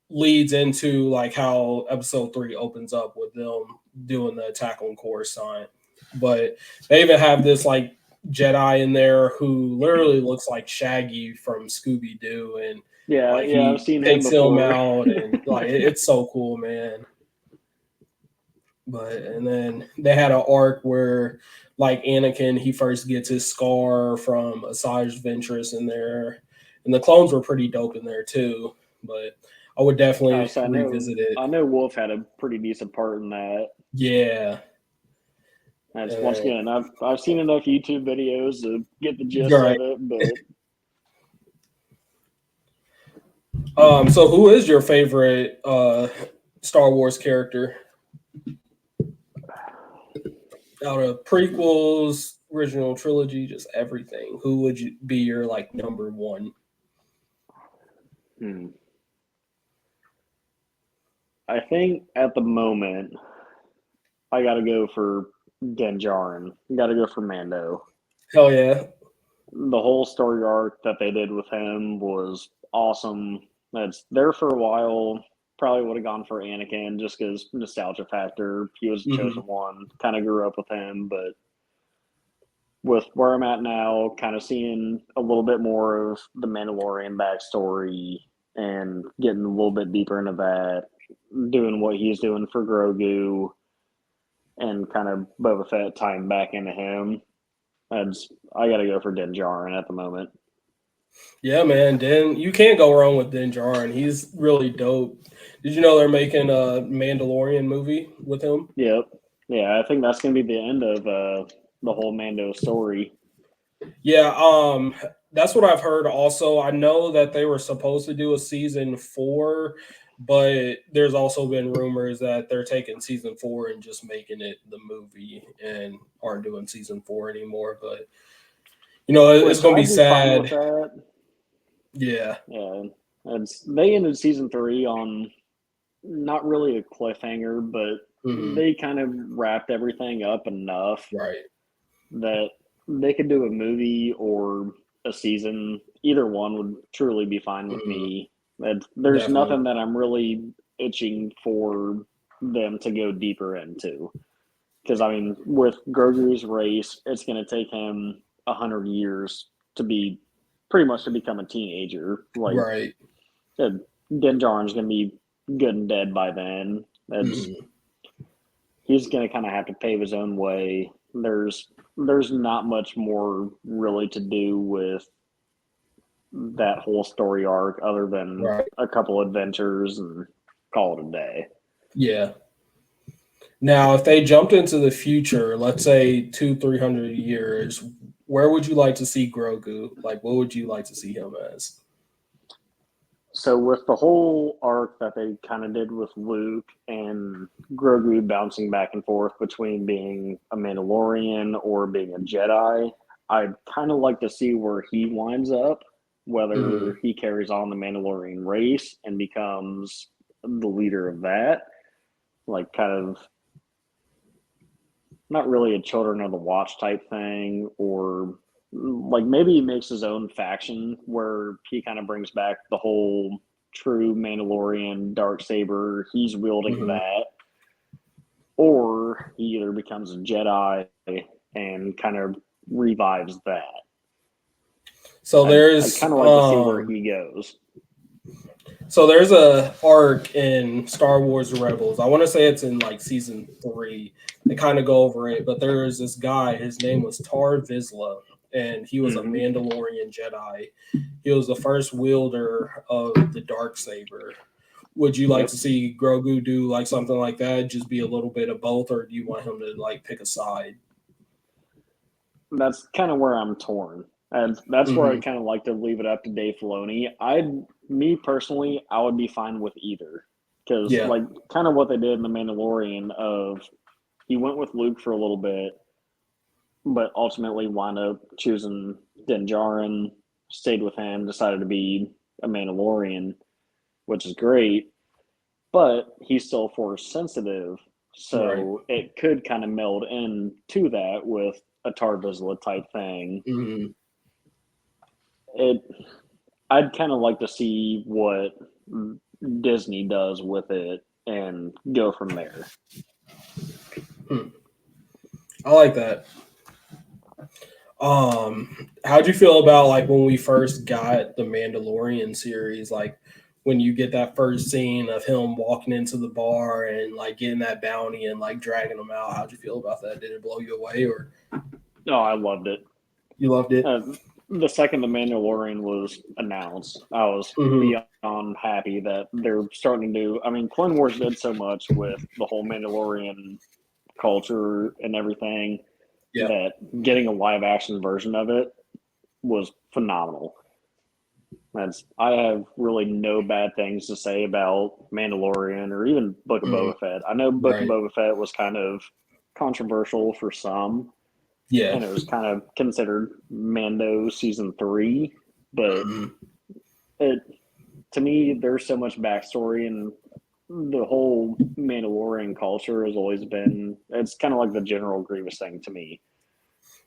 leads into like how episode 3 opens up with them doing the attack on Coruscant. But they even have this like Jedi in there who literally looks like Shaggy from Scooby-Doo, and like I've seen takes him out, and like it's so cool, man. But and then they had an arc where like Anakin, he first gets his scar from Asajj Ventress in there, and the clones were pretty dope in there too. But I would definitely revisit it. I know Wolf had a pretty decent part in that. Yeah. That's once again, I've seen enough YouTube videos to get the gist of it, but so who is your favorite Star Wars character? Out of prequels, original trilogy, just everything. Who would you be your like number one? I think at the moment I got to go for Din Djarin. Got to go for Mando. Hell yeah! The whole story arc that they did with him was awesome. That's there for a while. Probably would have gone for Anakin just because nostalgia factor. He was the chosen one. Kind of grew up with him, but with where I'm at now, kind of seeing a little bit more of the Mandalorian backstory and getting a little bit deeper into that, doing what he's doing for Grogu, and kind of Boba Fett tying back into him. I got to go for Din Djarin at the moment. Yeah, man. You can't go wrong with Din Djarin. He's really dope. Did you know they're making a Mandalorian movie with him? Yep. Yeah, I think that's going to be the end of the whole Mando story. Yeah, that's what I've heard also. I know that they were supposed to do a season 4, but there's also been rumors that they're taking season 4 and just making it the movie and aren't doing season 4 anymore. But you know, it's going to be sad. Yeah. And they ended season 3 on not really a cliffhanger, but they kind of wrapped everything up enough that they could do a movie or a season. Either one would truly be fine with me. There's nothing that I'm really itching for them to go deeper into. Because, I mean, with Grogu's race, it's going to take him 100 years to be pretty much to become a teenager. Like, Din Djarin's going to be good and dead by then. He's going to kind of have to pave his own way. There's not much more really to do with that whole story arc other than a couple adventures and call it a day. Yeah. Now, if they jumped into the future, let's say 200-300 years, where would you like to see Grogu? Like, what would you like to see him as? So with the whole arc that they kind of did with Luke and Grogu bouncing back and forth between being a Mandalorian or being a Jedi, I'd kind of like to see where he winds up, Mhm. whether he carries on the Mandalorian race and becomes the leader of that, like kind of not really a Children of the Watch type thing, or like maybe he makes his own faction where he kind of brings back the whole true Mandalorian dark saber. He's wielding Mhm. that, or he either becomes a Jedi and kind of revives that. So I'd there's kind of like to see where he goes. So there's a arc in Star Wars Rebels. I want to say it's in like season 3. They kind of go over it, but there's this guy. His name was Tar Vizsla, and he was a Mm-hmm. Mandalorian Jedi. He was the first wielder of the dark saber. Would you like Yep. to see Grogu do like something like that? Just be a little bit of both, or do you want him to like pick a side? That's kind of where I'm torn. And that's where I Mm-hmm. kind of like to leave it up to Dave Filoni. Me personally, I would be fine with either. Because, Yeah. like, kind of what they did in The Mandalorian of he went with Luke for a little bit, but ultimately wound up choosing Din Djarin, stayed with him, decided to be a Mandalorian, which is great. But he's still force sensitive, Right. so it could kind of meld into that with a Tar Vizsla type thing. Mm-hmm. It, I'd kind of like to see what Disney does with it and go from there. I like that. How'd you feel about like when we first got the Mandalorian series? Like when you get that first scene of him walking into the bar and like getting that bounty and like dragging him out. How'd you feel about that? Did it blow you away or Oh, I loved it. you loved it? Uh, the second the Mandalorian was announced, I was Mm-hmm. beyond happy that they're starting to do. I mean, Clone Wars did so much with the whole Mandalorian culture and everything Yeah. that getting a live action version of it was phenomenal. I have really no bad things to say about Mandalorian or even Book of Mm-hmm. Boba Fett. I know Book of Right. Boba Fett was kind of controversial for some, Yeah. and it was kind of considered Mando season 3, but Mm-hmm. it to me there's so much backstory, and the whole Mandalorian culture has always been it's kind of like the General Grievous thing to me.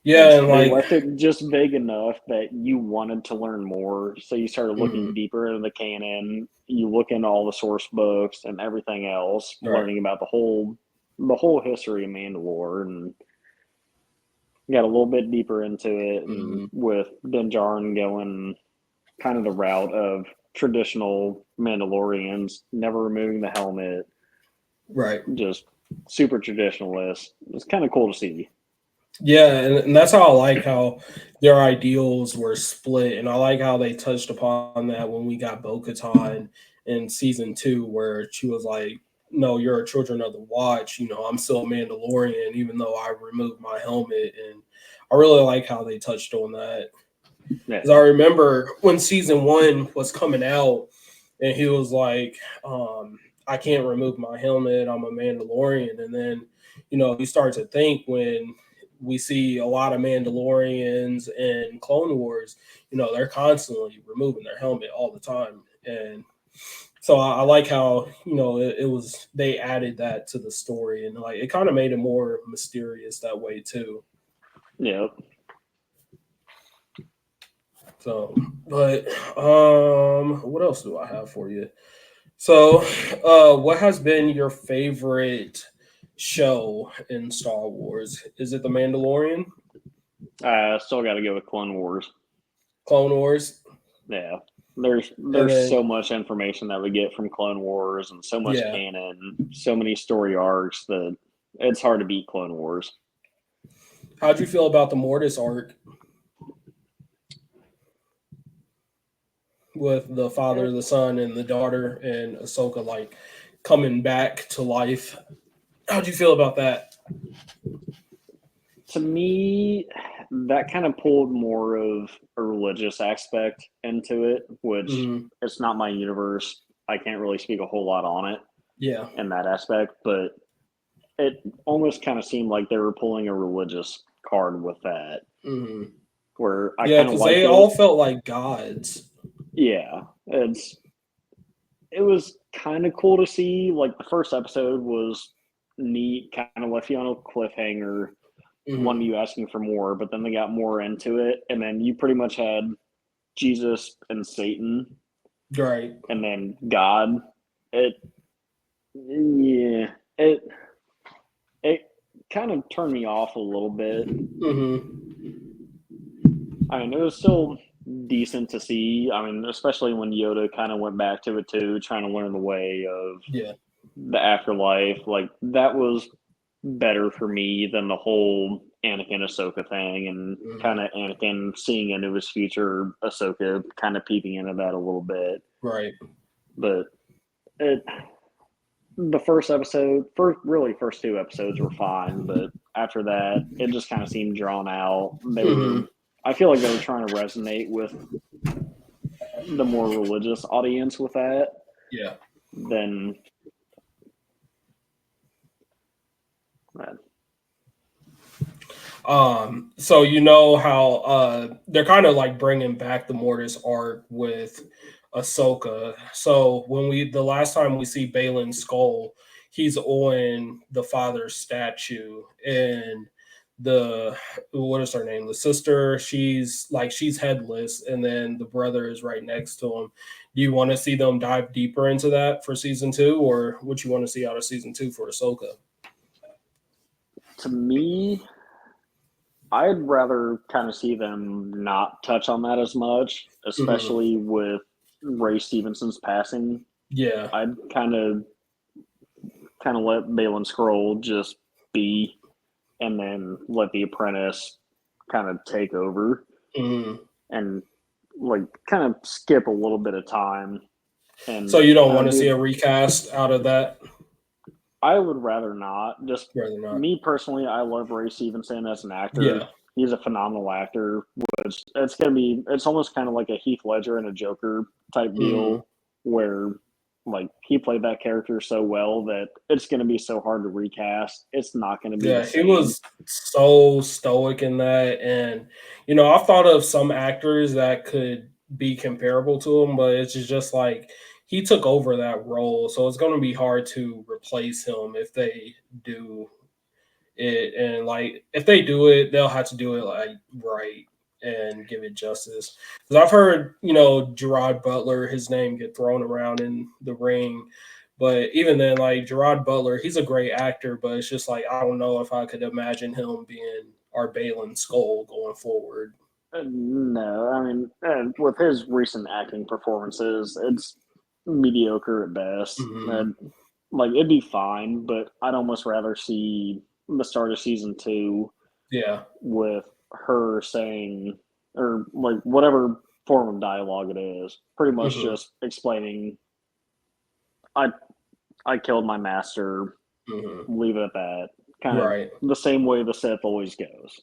Yeah, and They like left it just vague enough that you wanted to learn more, so you started mm-hmm. looking deeper into the canon. You look into all the source books and everything else, Right. learning about the whole history of Mandalore, and got a little bit deeper into it. And Mm-hmm. with Din Djarin going kind of the route of traditional Mandalorians, never removing the helmet, Right. just super traditionalist. It's kind of cool to see. Yeah, and that's how I like how their ideals were split, and I like how they touched upon that when we got Bo-Katan in season 2, where she was like, "No, you're a Children of the Watch. You know, I'm still a Mandalorian, even though I removed my helmet." And I really like how they touched on that because I Yeah. remember when season 1 was coming out, and he was like, "I can't remove my helmet. I'm a Mandalorian," and then you start to think when we see a lot of Mandalorians in Clone Wars, they're constantly removing their helmet all the time. And so I like how, it was, they added that to the story and like it kind of made it more mysterious that way too. Yep. So, but what else do I have for you? So, what has been your favorite show in Star Wars? Is it The Mandalorian, I still got to go with Clone Wars. Clone Wars, Yeah, and there's then so much information that we get from Clone Wars and so much yeah, canon, so many story arcs that it's hard to beat Clone Wars. how'd you feel about the Mortis arc with the Eh, father, the son, and the daughter, and Ahsoka like coming back to life? How'd you feel about that? To me, that kind of pulled more of a religious aspect into it, which it's not my universe. I can't really speak a whole lot on it Yeah. in that aspect, but it almost kind of seemed like they were pulling a religious card with that. Where I Yeah, kind of because liked they it. all felt like gods. Yeah, it was kind of cool to see. Like the first episode was neat, kind of left you on a cliffhanger, wanted you asking for more, but then they got more into it, and then you pretty much had Jesus and Satan, Right. and then God. It kind of turned me off a little bit. I mean, it was still decent to see. I mean, especially when Yoda kind of went back to it too, trying to learn the way of the afterlife. Like that was better for me than the whole Anakin Ahsoka thing, and kind of Anakin seeing into his future, Ahsoka kind of peeping into that a little bit. Right. But the first two episodes were fine, but after that, it just kind of seemed drawn out. I feel like they were trying to resonate with the more religious audience with that. Yeah. Then, man. So you know how they're kind of like bringing back the Mortis arc with Ahsoka. So when the last time we see Balin's skull, he's on the father's statue, and what is her name? The sister, she's headless, and then the brother is right next to him. Do you want to see them dive deeper into that for season 2, or what you want to see out of season 2 for Ahsoka? To me, I'd rather kind of see them not touch on that as much, especially with Ray Stevenson's passing. Yeah, I'd kind of let Balin Scroll just be, and then let the apprentice kind of take over, and like kind of skip a little bit of time. And so you don't want to see a recast out of that? I would rather not. Just rather not. Me personally, I love Ray Stevenson as an actor. Yeah. He's a phenomenal actor. Which it's almost kind of like a Heath Ledger and a Joker type deal, where like he played that character so well that it's going to be so hard to recast. It's not going to be. Yeah, he was so stoic in that, and I've thought of some actors that could be comparable to him, but it's just like he took over that role, so it's going to be hard to replace him if they do it. And like if they do it, they'll have to do it like right and give it justice. Because I've heard Gerard Butler, his name get thrown around in the ring, but even then, like Gerard Butler, he's a great actor, but it's just like I don't know if I could imagine him being our Balin Skull going forward. No, I mean, with his recent acting performances, it's mediocre at best. Like it'd be fine, but I'd almost rather see the start of season 2, with her saying, or like whatever form of dialogue it is, pretty much just explaining, I killed my master. Leave it at that. Kind of the same way the Sith always goes.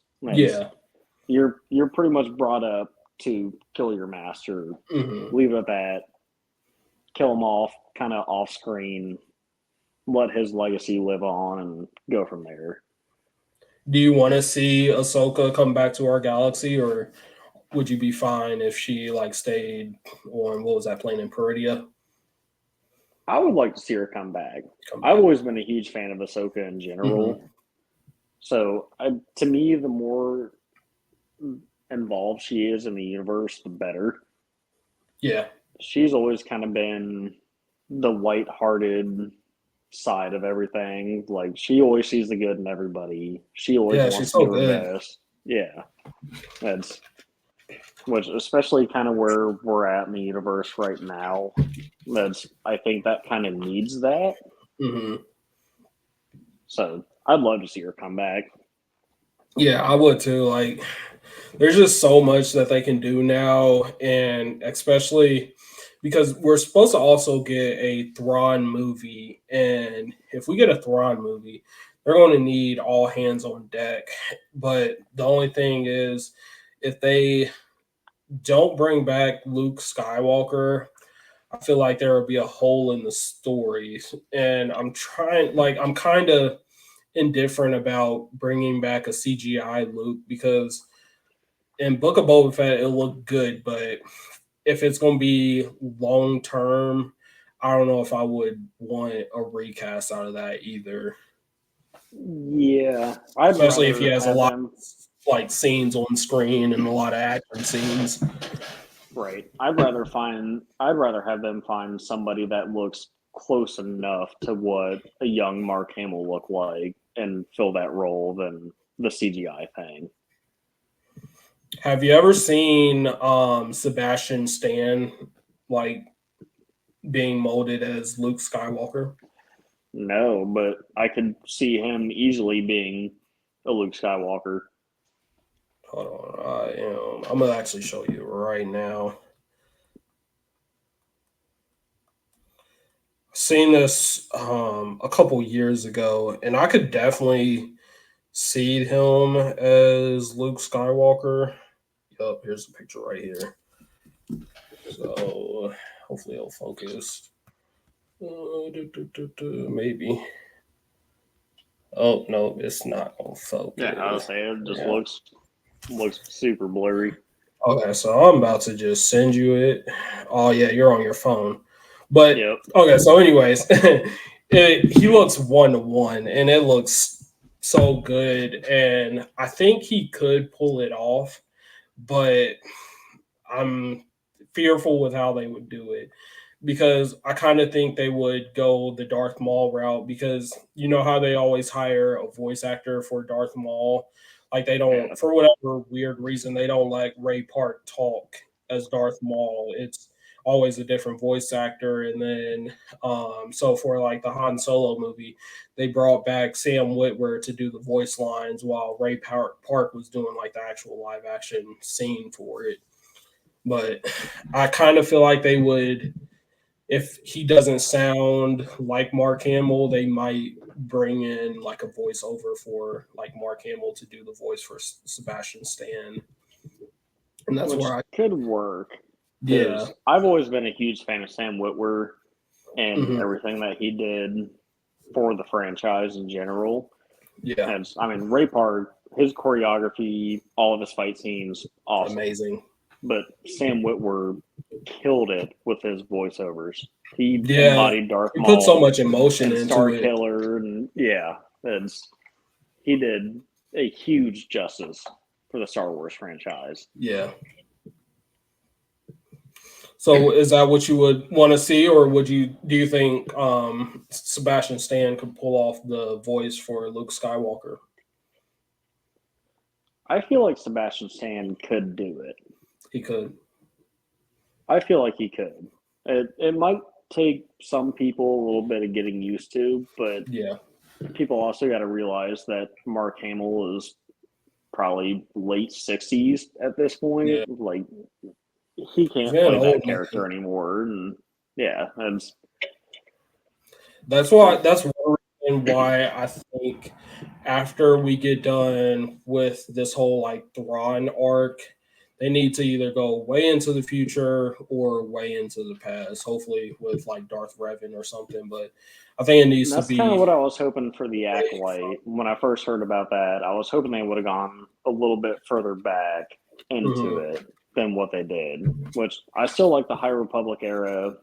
You're pretty much brought up to kill your master. Leave it at that. Kill him off, kind of off screen. Let his legacy live on and go from there. Do you want to see Ahsoka come back to our galaxy, or would you be fine if she like stayed on what was that plane in Peridia? I would like to see her come back. I've always been a huge fan of Ahsoka in general. So to me, the more involved she is in the universe, the better. Yeah. She's always kind of been the light-hearted side of everything. Like she always sees the good in everybody. She always wants to do her best. Yeah. That's which, especially kind of where we're at in the universe right now, I think that kind of needs that. So I'd love to see her come back. Yeah, I would too. Like, there's just so much that they can do now, and especially because we're supposed to also get a Thrawn movie, and if we get a Thrawn movie, they're going to need all hands on deck. But the only thing is, if they don't bring back Luke Skywalker, I feel like there will be a hole in the story. And I'm kind of indifferent about bringing back a CGI Luke because in Book of Boba Fett, it looked good, but if it's going to be long term, I don't know if I would want a recast out of that either. Yeah, I'd Especially if he rather has a have lot them. like scenes on screen and a lot of action scenes. Right. I'd rather have them find somebody that looks close enough to what a young Mark Hamill looked like and fill that role than the CGI thing. Have you ever seen Sebastian Stan like being molded as Luke Skywalker? No, but I could see him easily being a Luke Skywalker. Hold on, I'm gonna actually show you right now. Seen this a couple years ago, and I could definitely see him as Luke Skywalker. Yup, here's the picture right here. So hopefully it'll focus. Maybe. Oh no, it's not gonna focus. Yeah, I was saying it just Yeah. looks super blurry. Okay, so I'm about to just send you it. Oh yeah, you're on your phone. But Yep. okay, so anyways, he looks 1-to-1, and it looks so good, and I think he could pull it off, but I'm fearful with how they would do it because I kind of think they would go the Darth Maul route because you know how they always hire a voice actor for Darth Maul. Like they don't, Yeah. for whatever weird reason, they don't let Ray Park talk as Darth Maul. It's always a different voice actor. And then, so for like the Han Solo movie, they brought back Sam Witwer to do the voice lines while Park was doing like the actual live action scene for it. But I kind of feel like they would, if he doesn't sound like Mark Hamill, they might bring in like a voiceover for like Mark Hamill to do the voice for Sebastian Stan. And that's Which where I, could work. yeah. Because I've always been a huge fan of Sam Witwer and Mhm. everything that he did for the franchise in general. Yeah. And I mean, Ray Park, his choreography, all of his fight scenes, awesome. Amazing. But Sam Witwer killed it with his voiceovers. He Yeah. embodied Darth He Maul put so much emotion and into Star it. Killer, and yeah, he did a huge justice for the Star Wars franchise. Yeah. So is that what you would want to see, or do you think Sebastian Stan could pull off the voice for Luke Skywalker? I feel like Sebastian Stan could do it. He could. I feel like he could. It might take some people a little bit of getting used to, but Yeah. people also got to realize that Mark Hamill is probably late 60s at this point. Yeah. Like, he can't He's play old, that character anymore. And yeah, that's one reason why I think after we get done with this whole like Thrawn arc, they need to either go way into the future or way into the past. Hopefully with like Darth Revan or something. But I think it needs to that's be kind of what I was hoping for the Acolyte. When I first heard about that, I was hoping they would have gone a little bit further back into it than what they did, which I still like the High Republic era.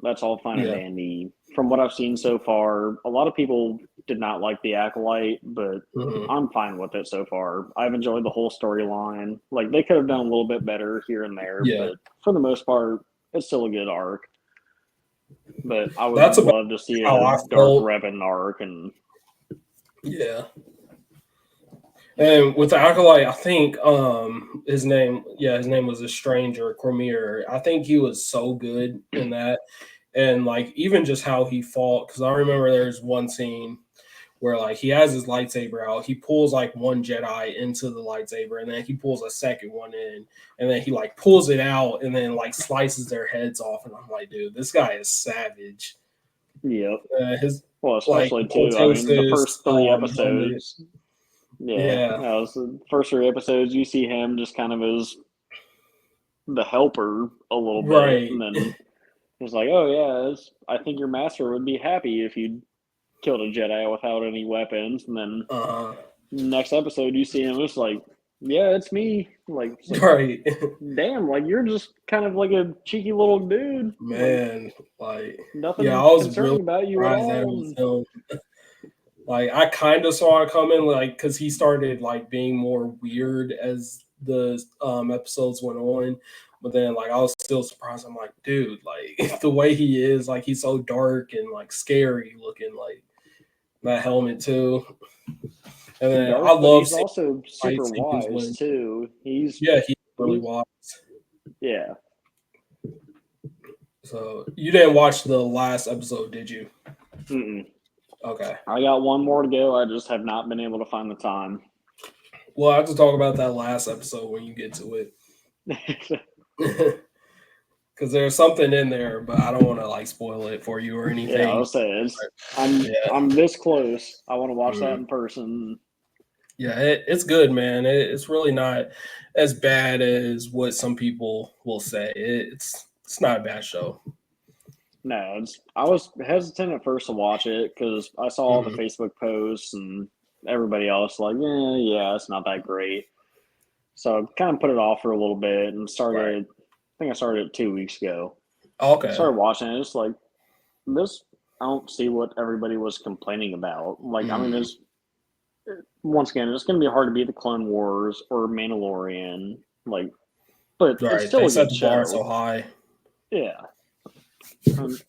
That's all fine and dandy. From what I've seen so far, a lot of people did not like the Acolyte, but I'm fine with it so far. I've enjoyed the whole storyline. Like, they could have done a little bit better here and there, but for the most part, it's still a good arc. But I would love to see a Darth Revan arc. And yeah. And with the Acolyte, I think his name was a stranger, Cormier. I think he was so good in that. And like even just how he fought, because I remember there's one scene where like he has his lightsaber out, he pulls like one Jedi into the lightsaber, and then he pulls a second one in, and then he like pulls it out and then like slices their heads off. And I'm like, dude, this guy is savage. Yep. His Well, like especially too. I mean, the first three helmet. episodes. Yeah. That was the first 3 episodes. You see him just kind of as the helper a little bit, Right. and then it's like, oh yeah, I think your master would be happy if you killed a Jedi without any weapons. And then next episode, you see him, it's like, yeah, it's me. Like, right. Damn, like you're just kind of like a cheeky little dude. Man, like nothing I was concerning really about you at surprised that it all. was him. Like I kind of saw it coming, like because he started like being more weird as the episodes went on. But then, like, I was still surprised. I'm like, dude, like the way he is, like he's so dark and like scary looking, like that helmet too. And then Dark, I but love he's also super wise when, too. He's really wise. Yeah. So you didn't watch the last episode, did you? Mm-mm. Okay. I got one more to go. I just have not been able to find the time. Well, I have to talk about that last episode when you get to it. Because there's something in there, but I don't want to like spoil it for you or anything. Yeah, I'll say I'm this close. I want to watch that in person. Yeah, it's good, man. It's really not as bad as what some people will say. It's not a bad show. No, I was hesitant at first to watch it because I saw all the Facebook posts and everybody else like, yeah, it's not that great. So I kind of put it off for a little bit and started. I think I started it 2 weeks ago. Okay. I started watching it. It's like this. I don't see what everybody was complaining about. Like, I mean, once again, it's going to be hard to beat the Clone Wars or Mandalorian. Like, but it's still a good show. Bar so high. Yeah.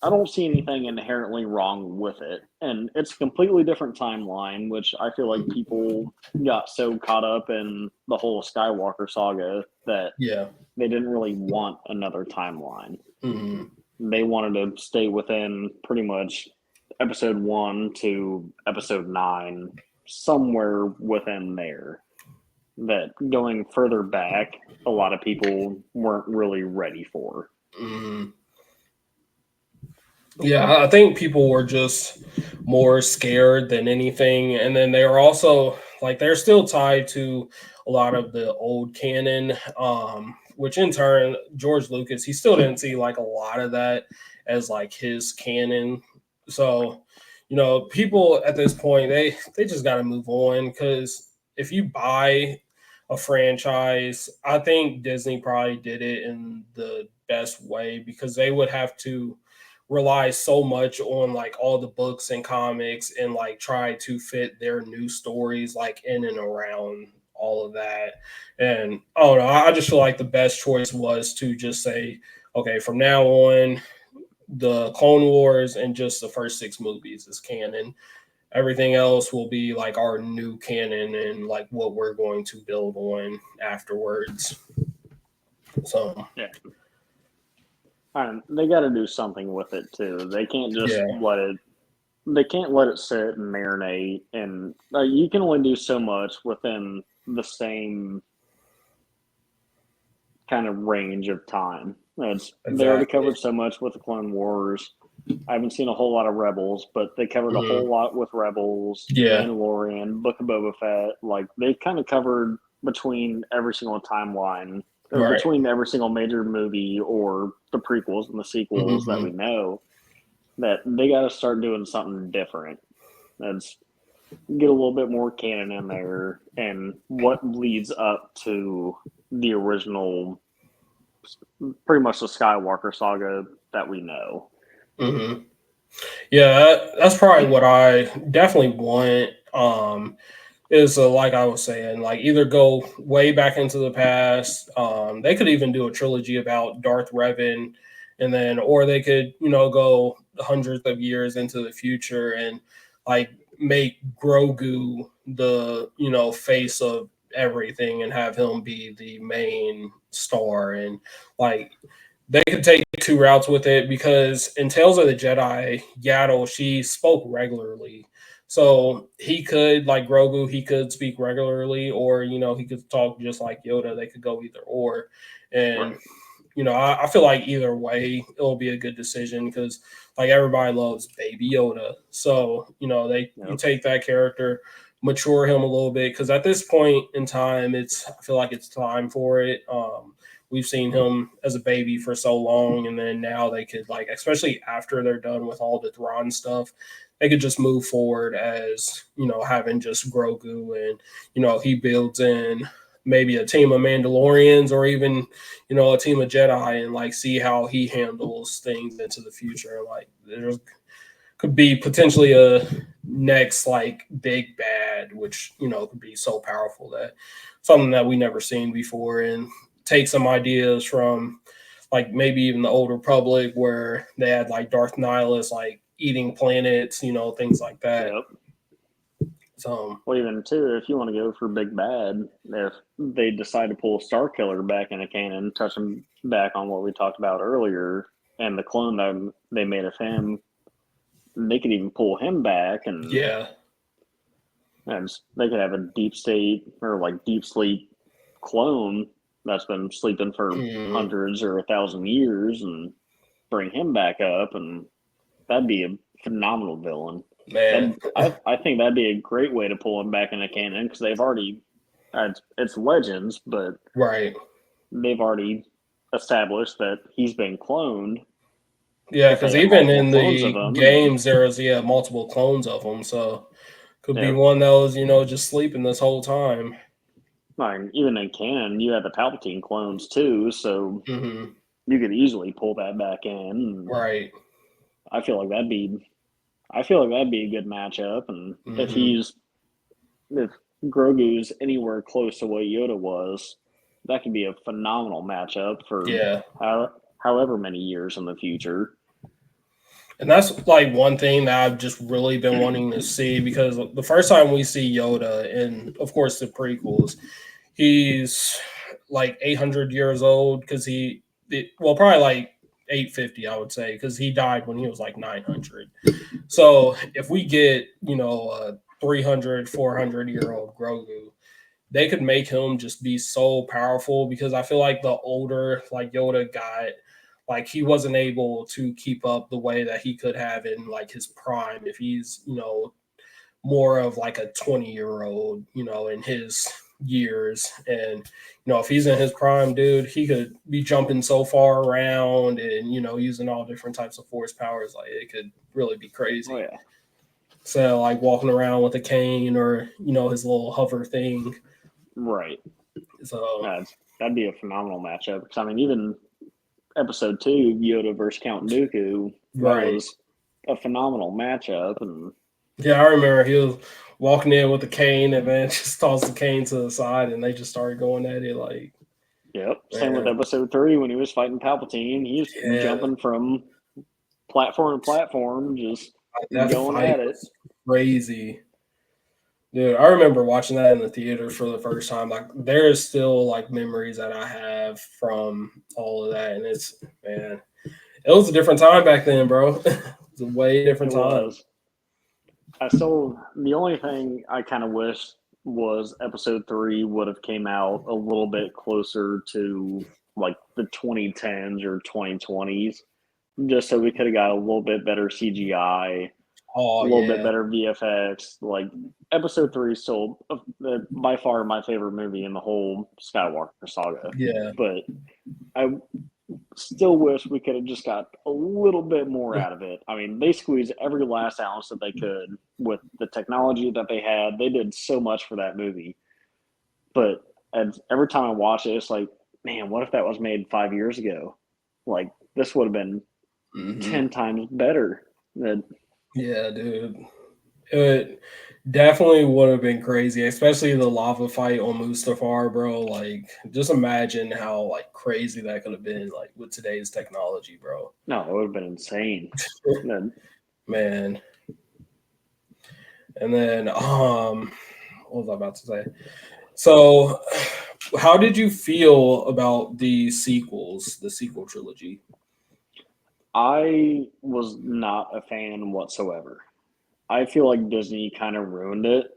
I don't see anything inherently wrong with it. And it's a completely different timeline, which I feel like people got so caught up in the whole Skywalker saga that they didn't really want another timeline. They wanted to stay within pretty much episode 1 to episode 9, somewhere within there. That going further back, a lot of people weren't really ready for. Yeah, I think people were just more scared than anything. And then they were also like, they're still tied to a lot of the old canon, which in turn, George Lucas, he still didn't see like a lot of that as like his canon. So, you know, people at this point, they just got to move on, because if you buy a franchise, I think Disney probably did it in the best way, because they would have to rely so much on like all the books and comics and like try to fit their new stories like in and around all of that. And I don't know, I just feel like the best choice was to just say, okay, from now on, the Clone Wars and just the first 6 movies is canon. Everything else will be like our new canon and like what we're going to build on afterwards. So yeah. They got to do something with it too. They can't just let it. They can't let it sit and marinate. And you can only do so much within the same kind of range of time. They already covered so much with the Clone Wars. I haven't seen a whole lot of Rebels, but they covered a whole lot with Rebels, Mandalorian, Book of Boba Fett. Like, they kind of covered between every single timeline. Between every single major movie or the prequels and the sequels that we know, that they got to start doing something different. Let's get a little bit more canon in there and what leads up to the original, pretty much the Skywalker saga that we know. Yeah, that's probably what I definitely want. Is like I was saying, like either go way back into the past. They could even do a trilogy about Darth Revan, and then, or they could, you know, go hundreds of years into the future and like make Grogu the, you know, face of everything and have him be the main star. And like they could take 2 routes with it, because in Tales of the Jedi, Yaddle, she spoke regularly. So he could, like Grogu, he could speak regularly, or he could talk just like Yoda. They could go either or, and Right. I feel like either way it'll be a good decision because like everybody loves Baby Yoda. So you Yep. take that character, mature him a little bit because at this point in time, I feel like it's time for it. We've seen him as a baby for so long, and then now they could like, especially after they're done with all the Thrawn stuff, they could just move forward as having just Grogu, and he builds in maybe a team of Mandalorians or even a team of Jedi, and like see how he handles things into the future. Like there could be potentially a next like big bad, which could be so powerful that something that we never seen before, and take some ideas from like maybe even the Old Republic where they had like Darth Nihilus like eating planets, things like that. Yep. So Well, even too, if you want to go for big bad, if they decide to pull Star Killer back into canon, touching back on what we talked about earlier, and the clone that they made of him, they could even pull him back, and yeah, they could have a deep state or like deep sleep clone that's been sleeping for hundreds or 1,000 years, and bring him back up, and that'd be a phenomenal villain. man. I think that'd be a great way to pull him back into canon because they've already it's Legends, but Right. they've already established that he's been cloned. Yeah, If they because have even multiple in clones of the him, and games, there was multiple clones of them, so could be yeah, one that was just sleeping this whole time. like even in canon, you have the Palpatine clones too, so Hmm. you could easily pull that back in. Right. I feel like that'd be I feel like that'd be a good matchup, and Hmm. if Grogu's anywhere close to what Yoda was, that could be a phenomenal matchup for Yeah. however many years in the future. And that's like one thing that I've just really been wanting to see because the first time we see Yoda, and of course the prequels, he's like 800 years old because probably like 850, I would say, because he died when he was like 900. So if we get, a 300, 400-year old Grogu, they could make him just be so powerful because I feel like the older like Yoda got, like he wasn't able to keep up the way that he could have in like his prime if he's, more of like a 20-year-old, in his years. And, if he's in his prime, dude, he could be jumping so far around and, using all different types of force powers. Like it could really be Oh crazy. yeah, So like walking around with a cane or, his little hover thing. right. So That'd be a phenomenal matchup. Because I mean, even Episode 2, Yoda versus Count Dooku, that right. was a phenomenal matchup, and Yeah, I remember he was walking in with a cane and then just tossed the cane to the side and they just started going at it like, yep. Same with man, Episode 3 when he was fighting Palpatine. He's yeah, jumping from platform to platform, just that going fight at it. was crazy. Dude, I remember watching that in the theater for the first time. Like, there is still like memories that I have from all of that, and man, it was a different time back then, bro. It's a way It different time. was. The only thing I kind of wish was Episode 3 would have came out a little bit closer to like the 2010s or 2020s, just so we could have got a little bit better CGI, a Oh little bit yeah, better VFX. Like Episode 3 is still by far my favorite movie in the whole Skywalker saga, yeah. but I still wish we could have just got a little bit more out of it. I mean, they squeezed every last ounce that they could with the technology that they had. They did so much for that movie. But every time I watch it, it's like, man, what if that was made 5 years ago? Like, this would have been Hmm. 10 times better. That Yeah, dude. It definitely would have been crazy, especially the lava fight on Mustafar, bro. Like, just imagine how like crazy that could have been, like with today's technology, bro. no, it would have been insane. That Man. And then, what was I about to say? So, how did you feel about the sequels, the sequel trilogy? I was not a fan whatsoever. I feel like Disney kind of ruined it.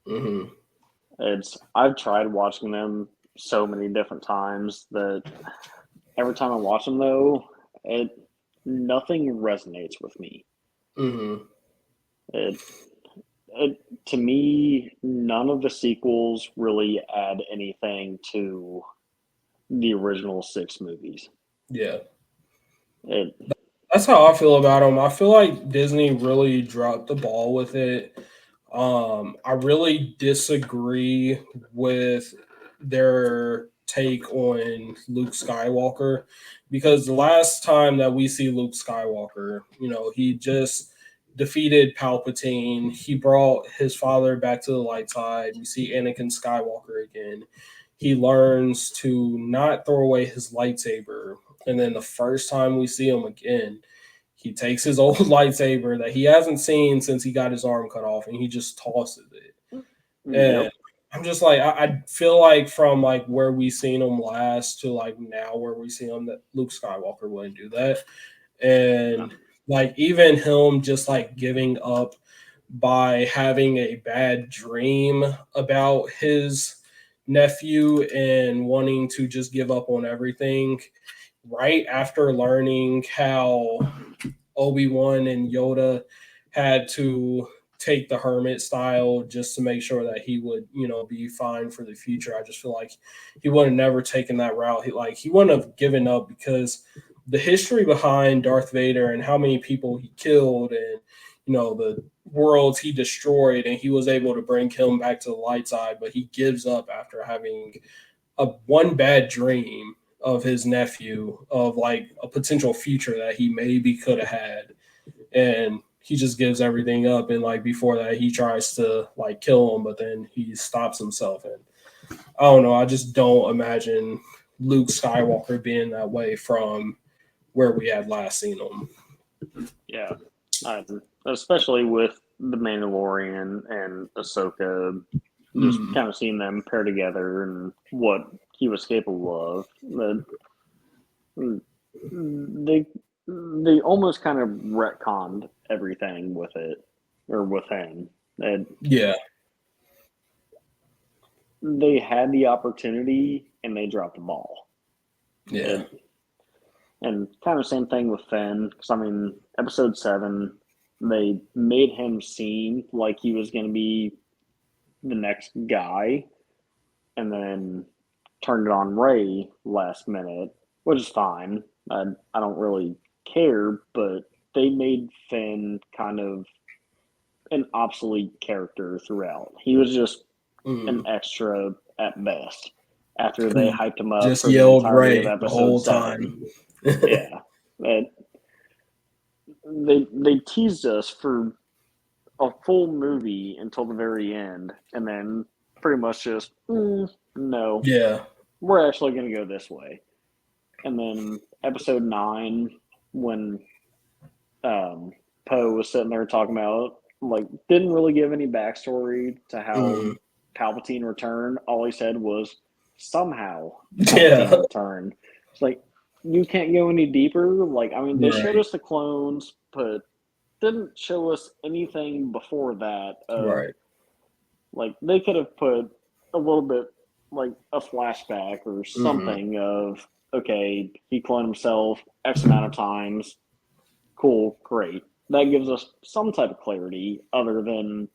Mm-hmm. I've tried watching them so many different times that every time I watch them though, nothing resonates with me. Mm-hmm. It, to me, none of the sequels really add anything to the original 6 movies. Yeah. It, That's how I feel about them. I feel like Disney really dropped the ball with it. I really disagree with their take on Luke Skywalker because the last time that we see Luke Skywalker, he just defeated Palpatine. He brought his father back to the light side. We see Anakin Skywalker again. He learns to not throw away his lightsaber. And then the first time we see him again, he takes his old lightsaber that he hasn't seen since he got his arm cut off, and he just tosses it. And yep. I'm just like, I feel like from like where we seen him last to like now where we see him, that Luke Skywalker wouldn't do that. And like even him just like giving up by having a bad dream about his nephew and wanting to just give up on everything right after learning how Obi-Wan and Yoda had to take the hermit style just to make sure that he would, be fine for the future. I just feel like he would have never taken that route. He wouldn't have given up because the history behind Darth Vader and how many people he killed and the worlds he destroyed, and he was able to bring him back to the light side, but he gives up after having one bad dream of his nephew of like a potential future that he maybe could have had, and he just gives everything up. And like before that, he tries to like kill him, but then he stops himself. And I don't know, I just don't imagine Luke Skywalker being that way from where we had last seen him. Yeah, especially with the Mandalorian and Ahsoka, just kind of seeing them pair together and what he was capable of. They almost kind of retconned everything with it, or with him. Yeah. They had the opportunity and they dropped the ball. Yeah. And kind of same thing with Finn, because I mean, episode 7, they made him seem like he was going to be the next guy, and then turned it on Rey last minute, which is fine. I don't really care, but they made Finn kind of an obsolete character throughout. He was just an extra at best. After they hyped him up, just for yelled the entirety Ray of episode the whole 7. time. Yeah, they teased us for a full movie until the very end, and then pretty much just no. Yeah. We're actually going to go this way. And then episode 9, when Poe was sitting there talking about, like, didn't really give any backstory to how Palpatine returned. All he said was, somehow Palpatine returned. It's like, you can't go any deeper. Like, I mean, they showed us the clones, but didn't show us anything before that. Right. Like, they could have put a little bit, like, a flashback or something of, okay, he cloned himself X amount of times. Cool, great. That gives us some type of clarity other than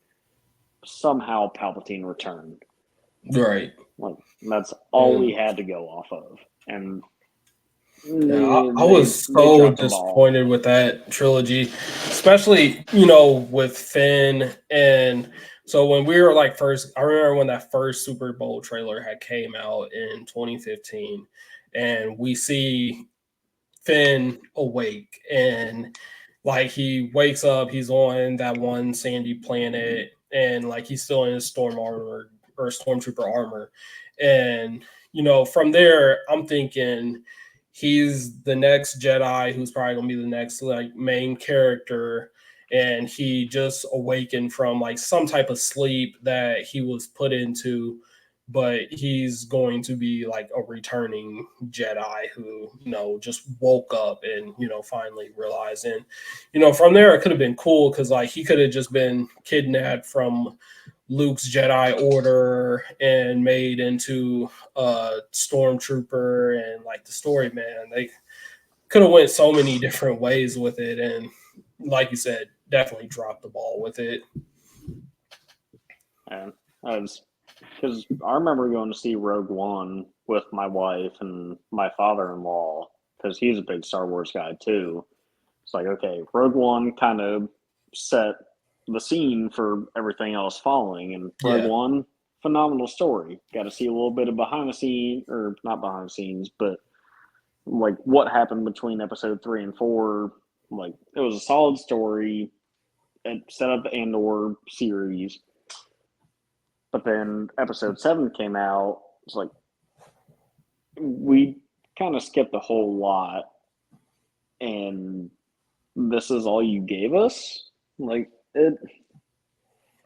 somehow Palpatine returned. Right. Like, that's all we had to go off of. And I was so disappointed with that trilogy, especially, with Finn. And so when we were like I remember when that first Super Bowl trailer had came out in 2015, and we see Finn awake, and like he wakes up, he's on that one sandy planet, and like he's still in his storm armor or stormtrooper armor. And, from there, I'm thinking he's the next Jedi who's probably gonna be the next like main character, and he just awakened from like some type of sleep that he was put into but he's going to be like a returning Jedi who, just woke up and, finally realized. And, from there, it could have been cool because, like, he could have just been kidnapped from Luke's Jedi Order and made into a stormtrooper. And, like, the story, man, they could have went so many different ways with it. And, like you said, definitely dropped the ball with it. And because I remember going to see Rogue One with my wife and my father-in-law because he's a big Star Wars guy too. It's like, okay, Rogue One kind of set the scene for everything else following, and Rogue One, phenomenal story. Got to see a little bit of behind the scenes, or not behind the scenes, but like what happened between episode 3 and 4. Like, it was a solid story. It set up the Andor series. But then episode 7 came out. It's like, we kind of skipped a whole lot. And this is all you gave us? Like, it.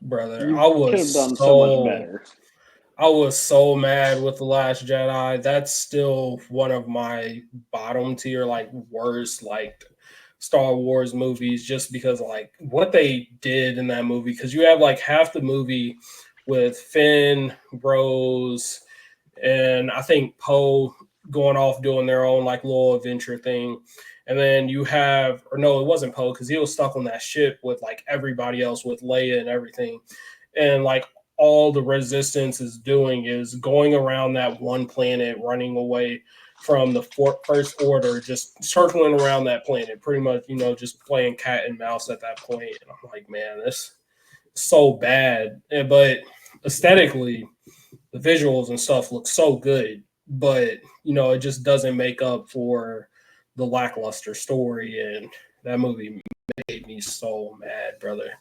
Brother, You I could was have done so much better. I was so mad with The Last Jedi. That's still one of my bottom tier, like, worst, like, Star Wars movies, just because, like, what they did in that movie. Because you have, like, half the movie with Finn, Rose, and I think Poe going off doing their own, like, little adventure thing. And then you have, or no, it wasn't Poe because he was stuck on that ship with, like, everybody else with Leia and everything. And, like, all the resistance is doing is going around that one planet, running away from the First Order, just circling around that planet, pretty much, just playing cat and mouse at that point. And I'm like, man, this is so bad. But aesthetically, the visuals and stuff look so good. But, it just doesn't make up for the lackluster story. And that movie made me so mad, brother.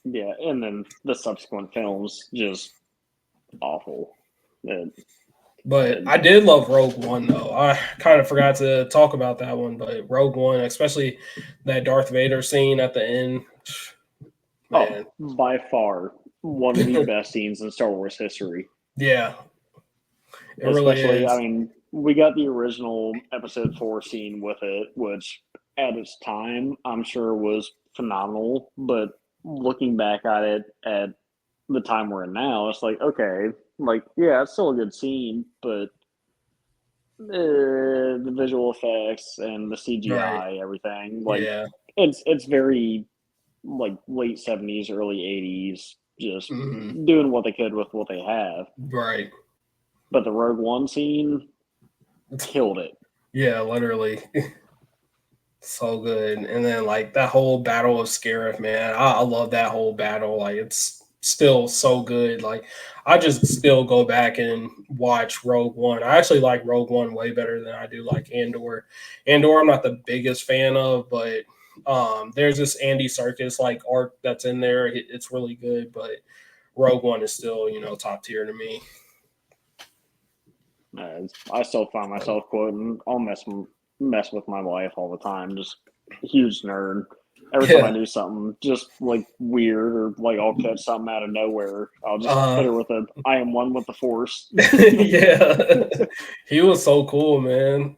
Yeah, and then the subsequent films just awful. But I did love Rogue One, though. I kind of forgot to talk about that one, but Rogue One, especially that Darth Vader scene at the end. Man. Oh, by far one of the best scenes in Star Wars history. Yeah. It especially, really is. I mean, we got the original episode 4 scene with it, which at its time, I'm sure was phenomenal. But looking back at it at the time we're in now, it's like, okay, like, yeah, it's still a good scene, but the visual effects and the CGI, everything, like, it's very, like, late 70s, early 80s, just doing what they could with what they have. Right. But the Rogue One scene killed it. Yeah, literally. So good. And then, like, that whole battle of Scarif, man, I love that whole battle. Like, it's still so good. Like, I just still go back and watch Rogue One. I actually like Rogue One way better than I do like Andor. Andor I'm not the biggest fan of, but there's this Andy Serkis like arc that's in there. It's really good, but Rogue One is still, top tier to me. I still find myself quoting. I'll mess with my wife all the time. Just a huge nerd. Every time I do something just like weird or like I'll catch something out of nowhere, I'll just hit her with I am one with the Force. Yeah. He was so cool, man.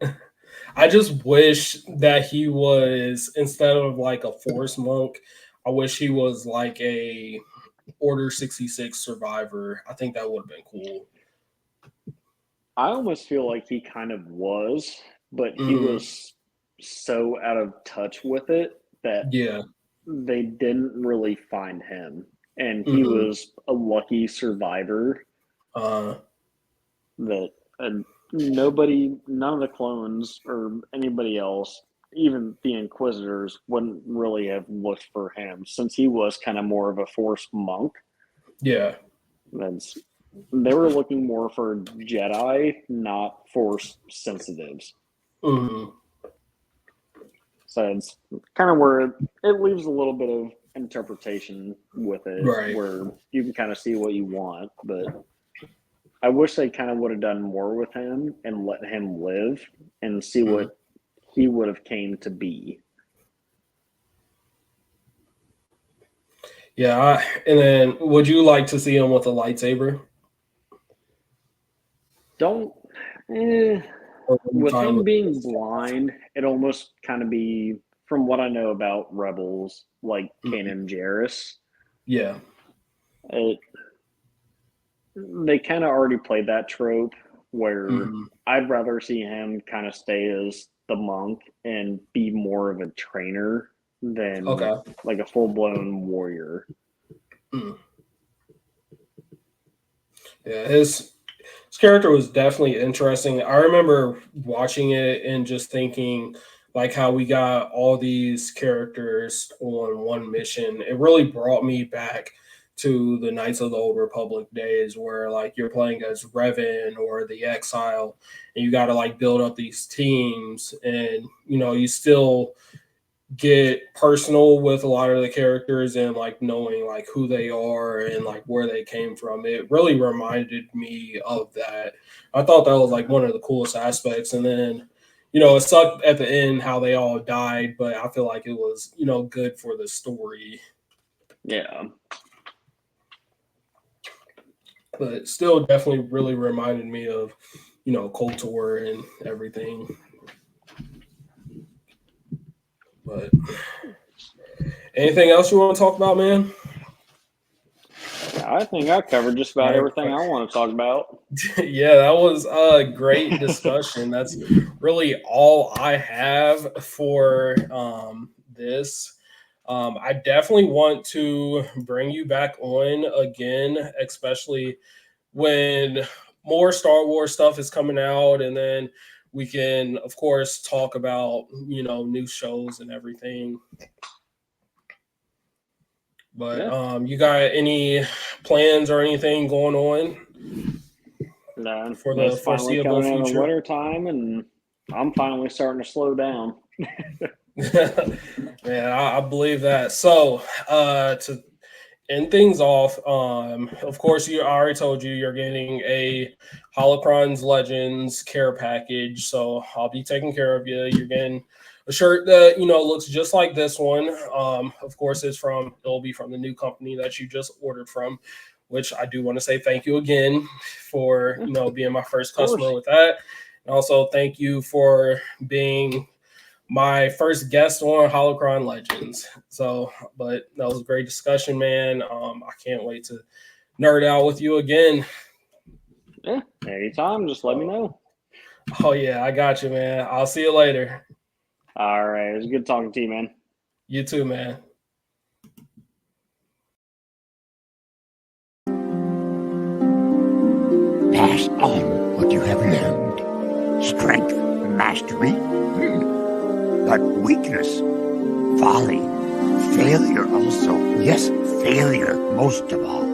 I just wish that he was, instead of like a Force monk, I wish he was like a Order 66 survivor. I think that would have been cool. I almost feel like he kind of was, but he was so out of touch with it that they didn't really find him. And he was a lucky survivor that none of the clones or anybody else, even the Inquisitors, wouldn't really have looked for him since he was kind of more of a Force monk. Yeah. They were looking more for Jedi, not Force sensitives. So it's kind of where it leaves a little bit of interpretation with it, where you can kind of see what you want. But I wish they kind of would have done more with him and let him live and see what he would have came to be. Yeah, and then would you like to see him with a lightsaber? don't. Eh, Or are you with fine him with being this? blind, it almost kind of be from what I know about Rebels, like Mhm. Kanan Jarrus. Yeah. It they kind of already played that trope where Hmm. I'd rather see him kind of stay as the monk and be more of a trainer than Okay. like a full blown warrior. Mm. Yeah, his character was definitely interesting. I remember watching it and just thinking like how we got all these characters on one mission. It really brought me back to the Knights of the Old Republic days where like you're playing as Revan or the Exile and you got to like build up these teams and you still get personal with a lot of the characters and like knowing like who they are and like where they came from. It really reminded me of that. I thought that was like one of the coolest aspects. And then, it sucked at the end how they all died, but I feel like it was, good for the story. Yeah. But it still definitely really reminded me of, KOTOR and everything. But anything else you want to talk about, man? I think I covered just All about right. everything I want to talk about. Yeah, that was a great discussion. That's really all I have for this. I definitely want to bring you back on again, especially when more Star Wars stuff is coming out, and then we can, of course, talk about new shows and everything. But Yeah. you got any plans or anything going on for the It's finally foreseeable coming in the future? winter time, and I'm finally starting to slow down. Man, I believe that. So, to end things off, of course, I already told you you're getting a Holocron's Legends care package. So I'll be taking care of you. You're getting a shirt that looks just like this one. Of course, it'll be from the new company that you just ordered from. Which I do want to say thank you again for being my first Of course. customer with that. And also thank you for being my first guest on Holocron Legends. So, but that was a great discussion, man. I can't wait to nerd out with you again. Yeah. Anytime, just let me know. Oh yeah, I got you, man. I'll see you later. All right. It was good talking to you, man. You too, man. Pass on what you have learned. Strength, mastery, but weakness, folly, failure also. Yes, failure most of all.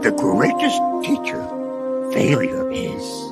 The greatest teacher failure is.